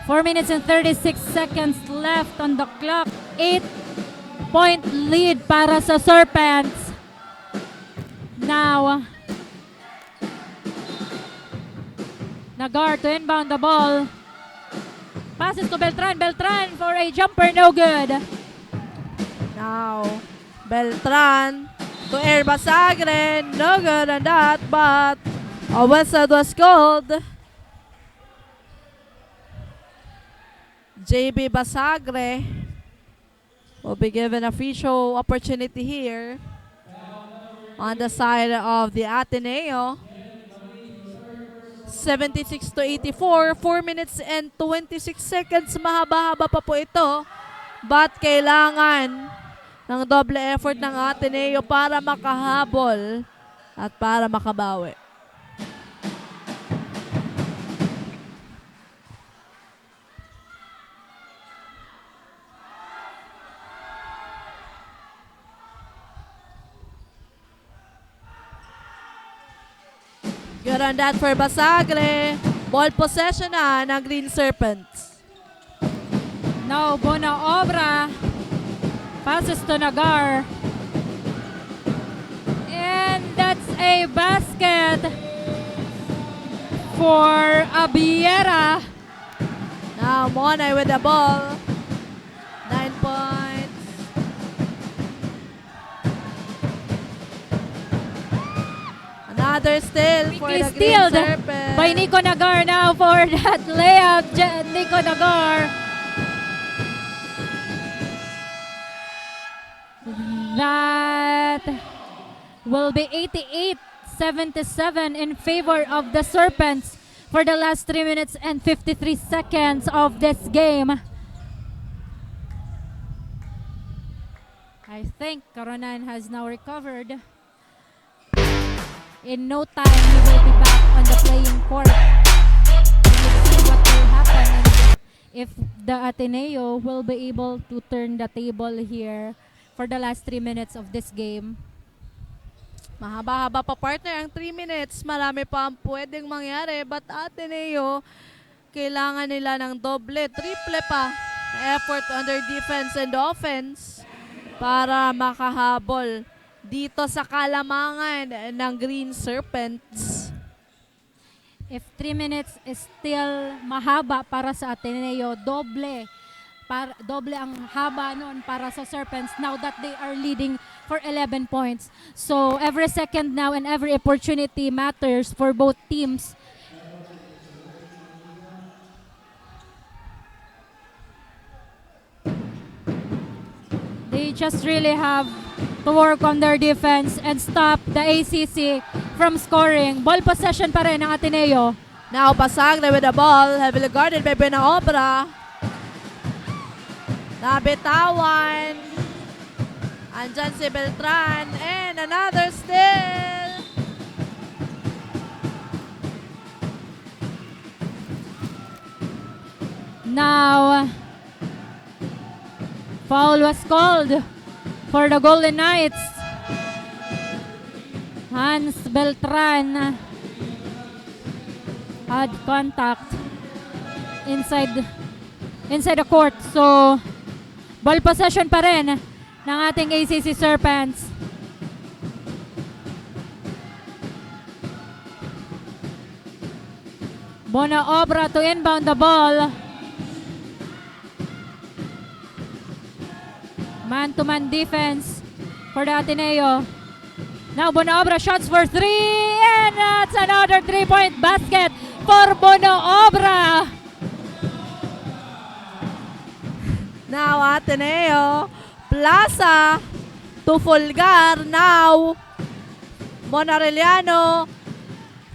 4 minutes and 36 seconds left on the clock. 8-point lead para sa Serpents. Now, Nagar to inbound the ball. Passes to Beltran. Beltran for a jumper. No good. Now, Beltran to Air Basagre. No good on that, but a whistle was called. JB Basagre will be given a free throw opportunity here. on the side of the Ateneo. 76 to 84, 4 minutes and 26 seconds. Mahaba-haba pa po ito. But kailangan ng doble effort ng Ateneo para makahabol at para makabawi. Good on that for Basagre. Ball possession na ng Green Serpents. Now, Bona Obra passes to Nagar. And that's a basket for Abiera. Now, Monay with the ball. 9 points. Another steal for the Green Stealed Serpents. by Nico Nagar now for that layup. Nico Nagar. That will be 88-77 in favor of the Serpents for the last 3 minutes and 53 seconds of this game. I think Caroline has now recovered. In no time, he will be back on the playing court. We'll see what will happen and if the Ateneo will be able to turn the table here for the last 3 minutes of this game. Mahaba-haba pa partner ang 3 minutes. Marami pa ang pwedeng mangyari. But Ateneo, kailangan nila ng doble, triple pa effort on their defense and offense para makahabol dito sa kalamangan ng Green Serpents. If 3 minutes is still mahaba para sa Ateneo, doble ang haba noon para sa Serpents now that they are leading for 11 points. So every second now and every opportunity matters for both teams. They just really have to work on their defense and stop the ACC from scoring. Ball possession pa rin ng Ateneo. Now Pasagre with the ball, heavily guarded by Benaobra. Nabitawan. Andyan si Beltran and another steal. Now, foul was called for the Golden Knights. Hans Beltran had contact inside the court. So, ball possession pa rin ng ating ACC Serpents. Bona Obra to inbound the ball. Man-to-man defense for the Ateneo. Now Bona Obra shots for 3 and that's another 3-point basket for Bona Obra. Now Ateneo, Plaza to Fulgar. Now Monarellano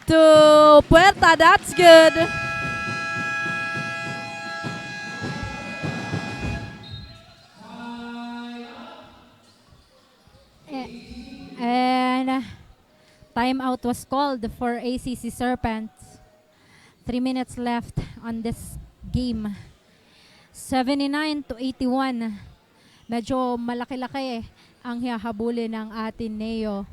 to Puerta. That's good. And timeout was called for ACC Serpents. 3 minutes left on this game. 79-81. Medyo malaki-laki ang hihabulin ng Ateneo.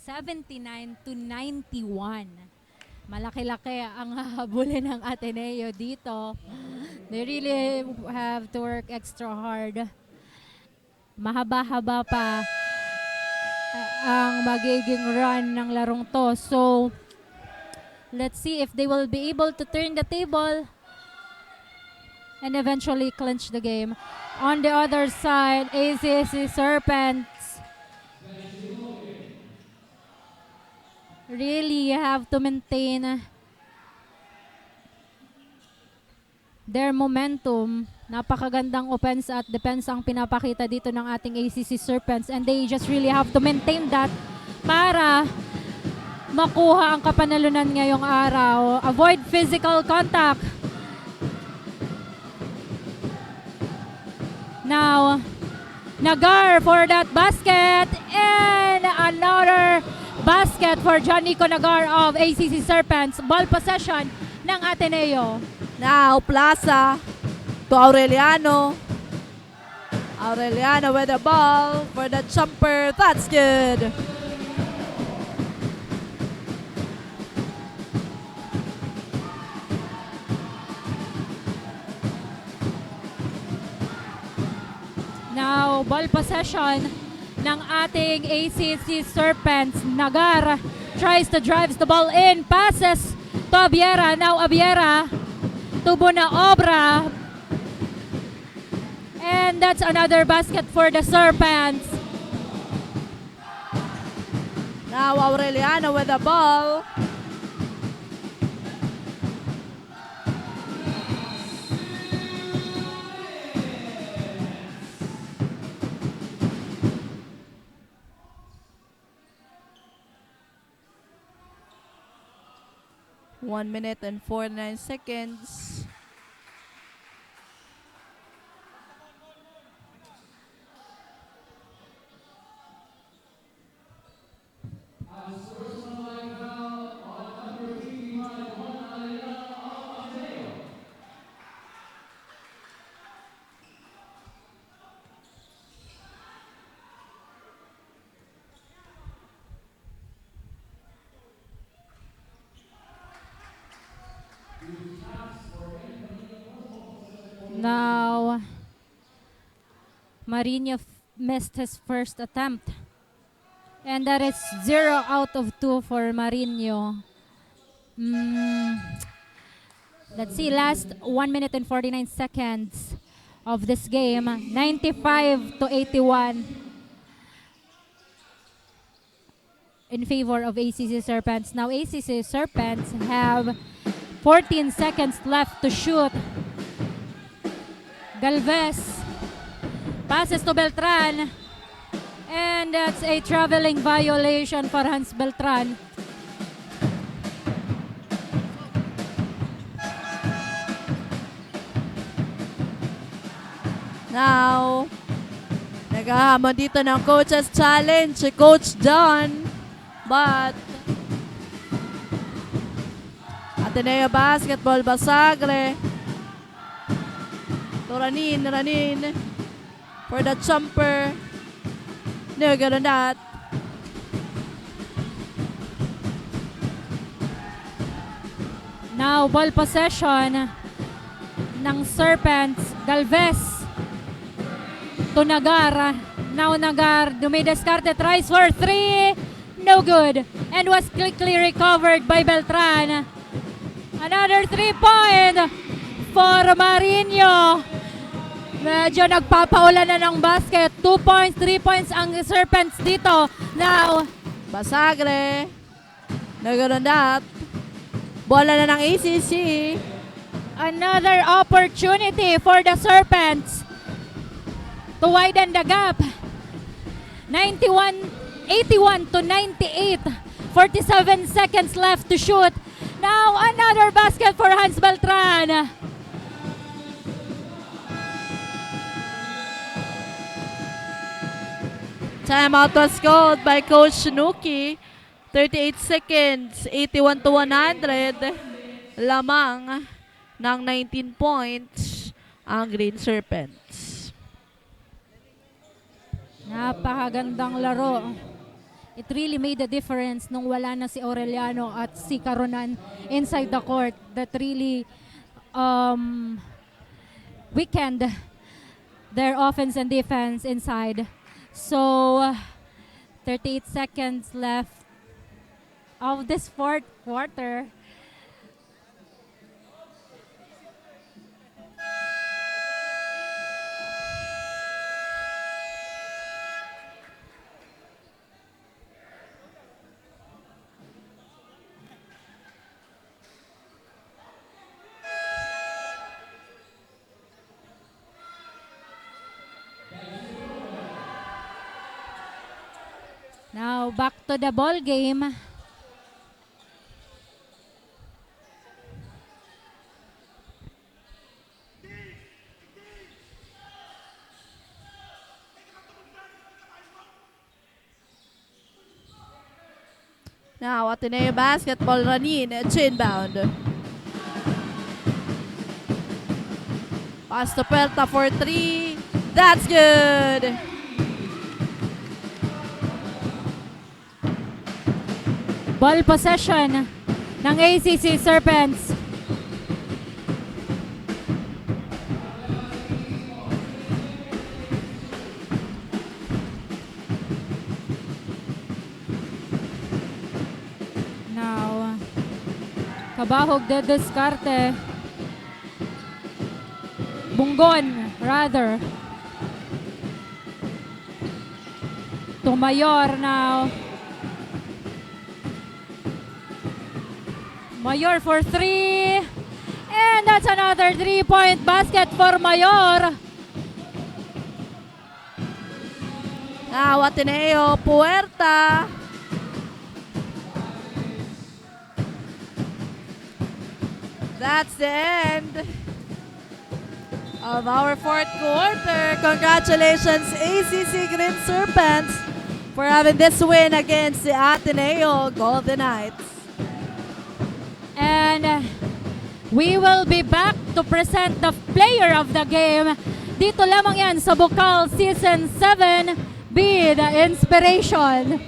(79-91). Malaki-laki ang hahabulin ng Ateneo dito. They really have to work extra hard. Mahaba-haba pa ang magiging run ng larong to. So, let's see if they will be able to turn the table and eventually clinch the game. On the other side, ACC Serpents really have to maintain their momentum. Napakagandang offense at defense ang pinapakita dito ng ating ACC Serpents, and they just really have to maintain that para makuha ang kapanalunan ngayong araw. Avoid physical contact. Now, Nagar for that basket, and another basket for John Nico Nagar of ACC Serpents. Ball possession ng Ateneo. Now, Plaza to Aureliano. Aureliano with the ball for the jumper. That's good. Now, ball possession ng ating ACC Serpents. Nagar tries to drive the ball in. Passes to Abiera. Now, Abiera to Bunaobra. And that's another basket for the Serpents. Now, Aureliano with the ball. One minute and 49 seconds. Now, Marino missed his first attempt. And that is 0 out of 2 for Marino. Let's see, last 1 minute and 49 seconds of this game. 95-81 in favor of ACC Serpents. Now, ACC Serpents have 14 seconds left to shoot. Galvez passes to Beltran, and that's a traveling violation for Hans Beltran. Now, naghahamon dito ng coach's challenge si Coach John, but Ateneo basketball, Basagre to Ranin for the jumper. No good on that. Now, ball possession ng Serpents. Galvez to Nagar. Now, Nagar, Dumidescarte tries for 3. No good. And was quickly recovered by Beltran. Another 3-point for Marino. Medyo nagpapaulan na ng basket. 2 points, 3 points ang Serpents dito. Now, Basagre. No good on that. Bola na ng ACC. another opportunity for the Serpents to widen the gap. 81-98. 47 seconds left to shoot. Now another basket for Hans Beltran. Timeout was called by Coach Nuki. 38 seconds, 81-100. Lamang ng 19 points ang Green Serpents. Napakagandang laro. It really made a difference nung wala na si Aureliano at si Caronan inside the court. That really weakened their offense and defense inside. So, 38 seconds left of this fourth quarter. Now, back to the ball game. Now, Ateneo basketball running, chin-bound. Pass to Perta for 3. That's good. Ball possession ng ACC Serpents. Now, Kabahog de Descarte. Bunggon, rather. Mayor now. Mayor for 3. And that's another 3-point basket for Mayor. Now, Ateneo, Puerta. That's the end of our fourth quarter. Congratulations, ACC Green Serpents, for having this win against the Ateneo Golden Knights. And we will be back to present the player of the game. Dito lamang yan sa BUCAL Season 7. Be the inspiration.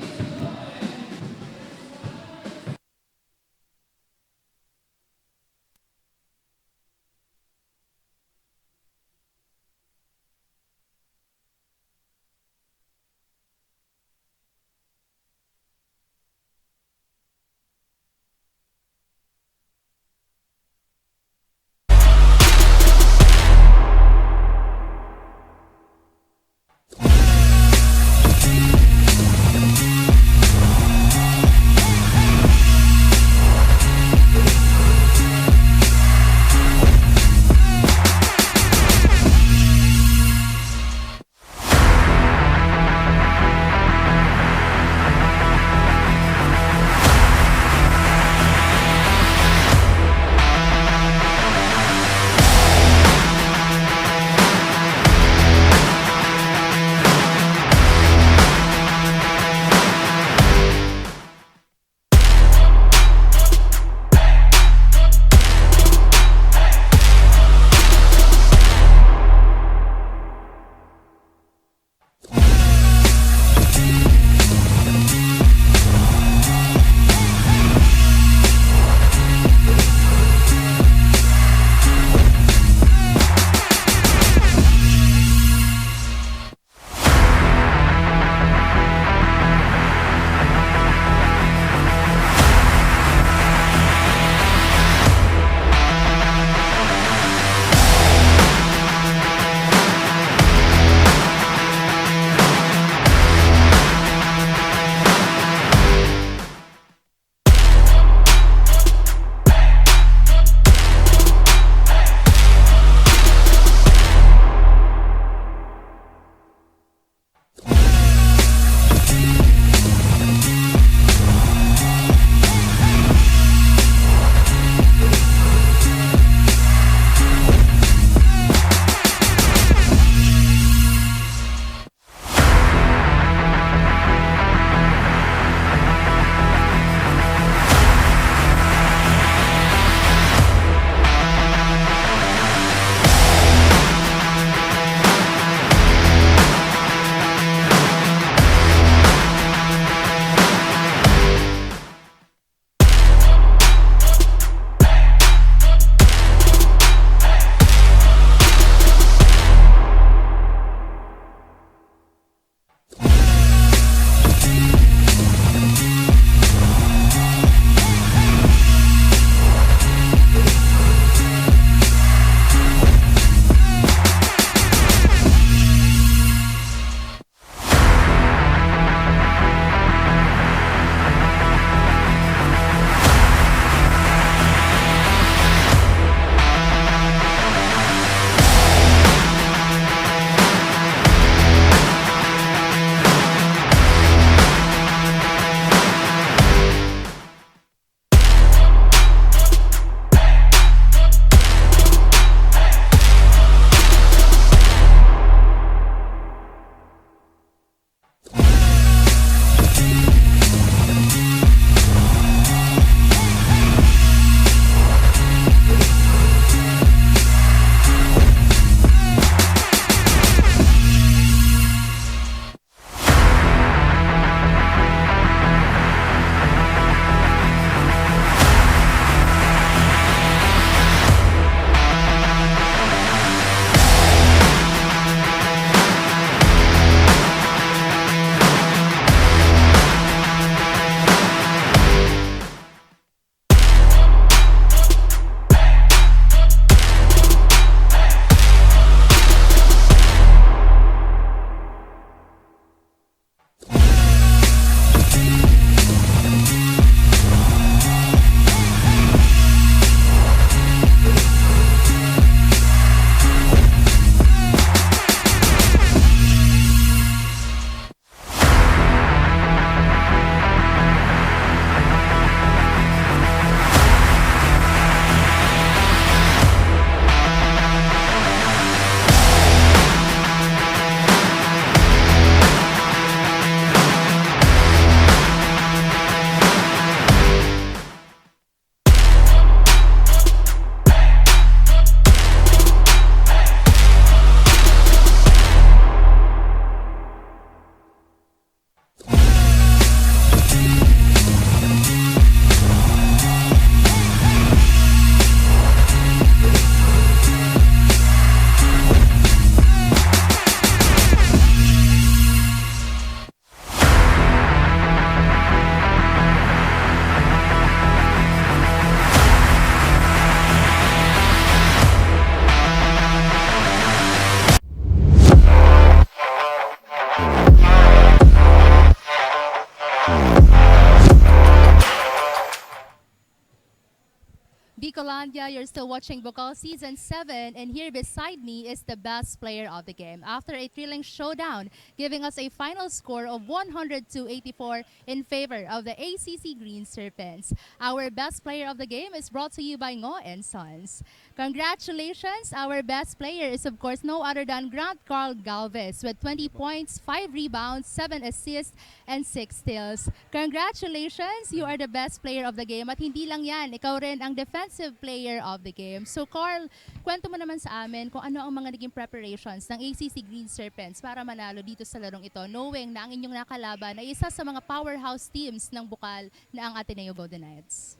Bicolandia. You're still watching Bucal Season 7, and here beside me is the best player of the game. After a thrilling showdown, giving us a final score of 100-84 in favor of the ACC Green Serpents. Our best player of the game is brought to you by Ngo and Sons. Congratulations! Our best player is of course no other than Grant Carl Galvez with 20 points, 5 rebounds, 7 assists, and 6 steals. Congratulations! You are the best player of the game. At hindi lang yan, ikaw rin ang defensive player of the game. So Carl, kwento mo naman sa amin kung ano ang mga naging preparations ng ACC Green Serpents para manalo dito sa larong ito, knowing na ang inyong nakalaban ay isa sa mga powerhouse teams ng Bucal na ang Ateneo Golden Knights.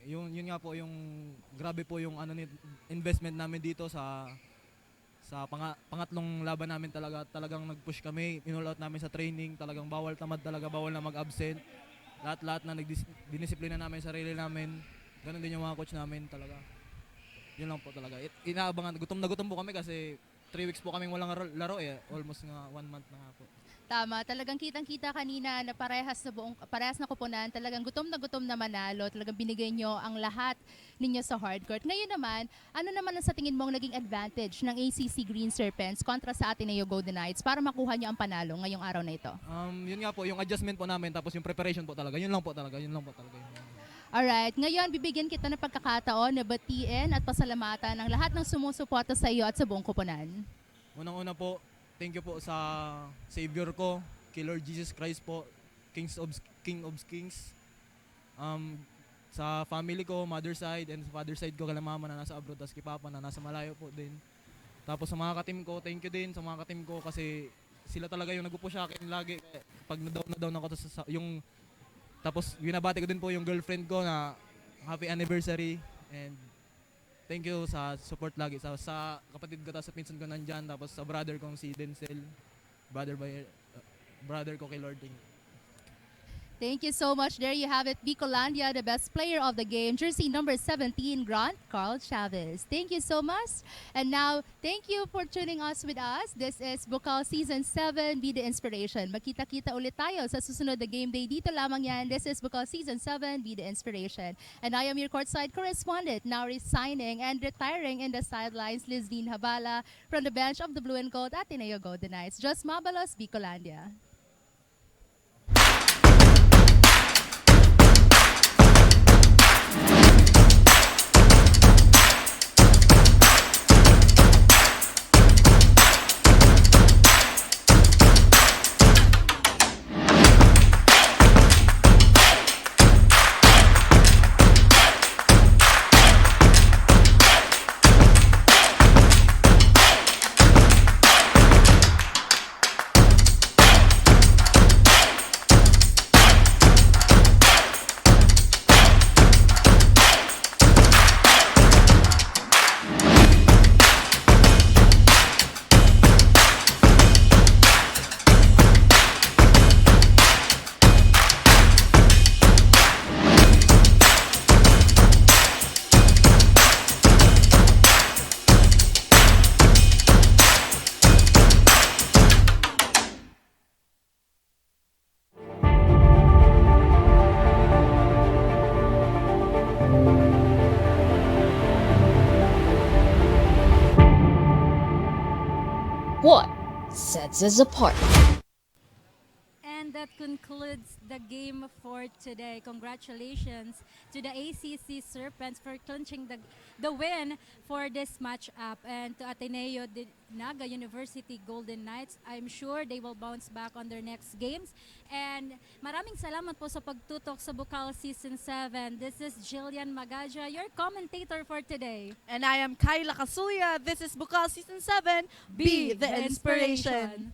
Yun nga po yung grabe po yung investment namin dito sa pangatlong laban namin talagang nag-push kami, in-all out namin sa training, talagang bawal tamad talaga, bawal na mag-absent. Lahat na dinisiplina namin sarili namin. Ganun din yung mga coach namin talaga. Yun lang po talaga. Inaabangan, gutom na gutom po kami kasi 3 weeks po kaming walang laro eh. Almost nga 1 month na nga po. Tama, talagang kitang-kita kanina na parehas na koponan, talagang gutom na manalo, talagang binigay nyo ang lahat ninyo sa hardcourt. Ngayon naman, ano naman ang sa tingin mong naging advantage ng ACC Green Serpents kontra sa Ateneo Golden Knights para makuha nyo ang panalo ngayong araw na ito? Yun nga po, yung adjustment po namin tapos yung preparation po talaga. Yun lang po talaga. Alright, ngayon bibigyan kita ng pagkakataon na batiin at pasalamatan ng lahat ng sumusuporta sa iyo at sa buong koponan. Unang-una po, thank you po sa Savior ko, kay Lord Jesus Christ po, King of Kings. Sa family ko, mother side, and sa father side ko, kala mama na nasa abroad, tapos kay papa na nasa malayo po din. Tapos sa mga katim ko, thank you din sa mga katim ko kasi sila talaga yung nag-push sa akin lagi. Pag na-down ako, tapos binabati ko din po yung girlfriend ko na happy anniversary, and thank you sa support lagi sa kapatid ko, sa pinsan ko nandyan, tapos sa brother kong si Denzel, brother ko kay Lord. Thank you so much. There you have it, Bicolandia, the best player of the game, jersey number 17, Grant Carl Chavez. Thank you so much. And now, thank you for tuning us with us. This is Bucal Season 7, Be the Inspiration. Magkita-kita ulit tayo sa susunod na game day. Dito lamang yan. This is Bucal Season 7, Be the Inspiration. And I am your courtside correspondent, now resigning and retiring in the sidelines, Lizdine Habala, from the bench of the Blue and Gold Ateneo Golden Knights. Just Mabalos, Bicolandia. What sets us apart? And that concludes the game for today. Congratulations to the ACC Serpents for clinching the win for this matchup. And to Ateneo de Naga University Golden Knights, I'm sure they will bounce back on their next games. And maraming salamat po sa pagtutok sa Bucal Season 7. This is Jillian Magaja, your commentator for today. And I am Kyla Kasuya. This is Bucal Season 7, Be the Inspiration.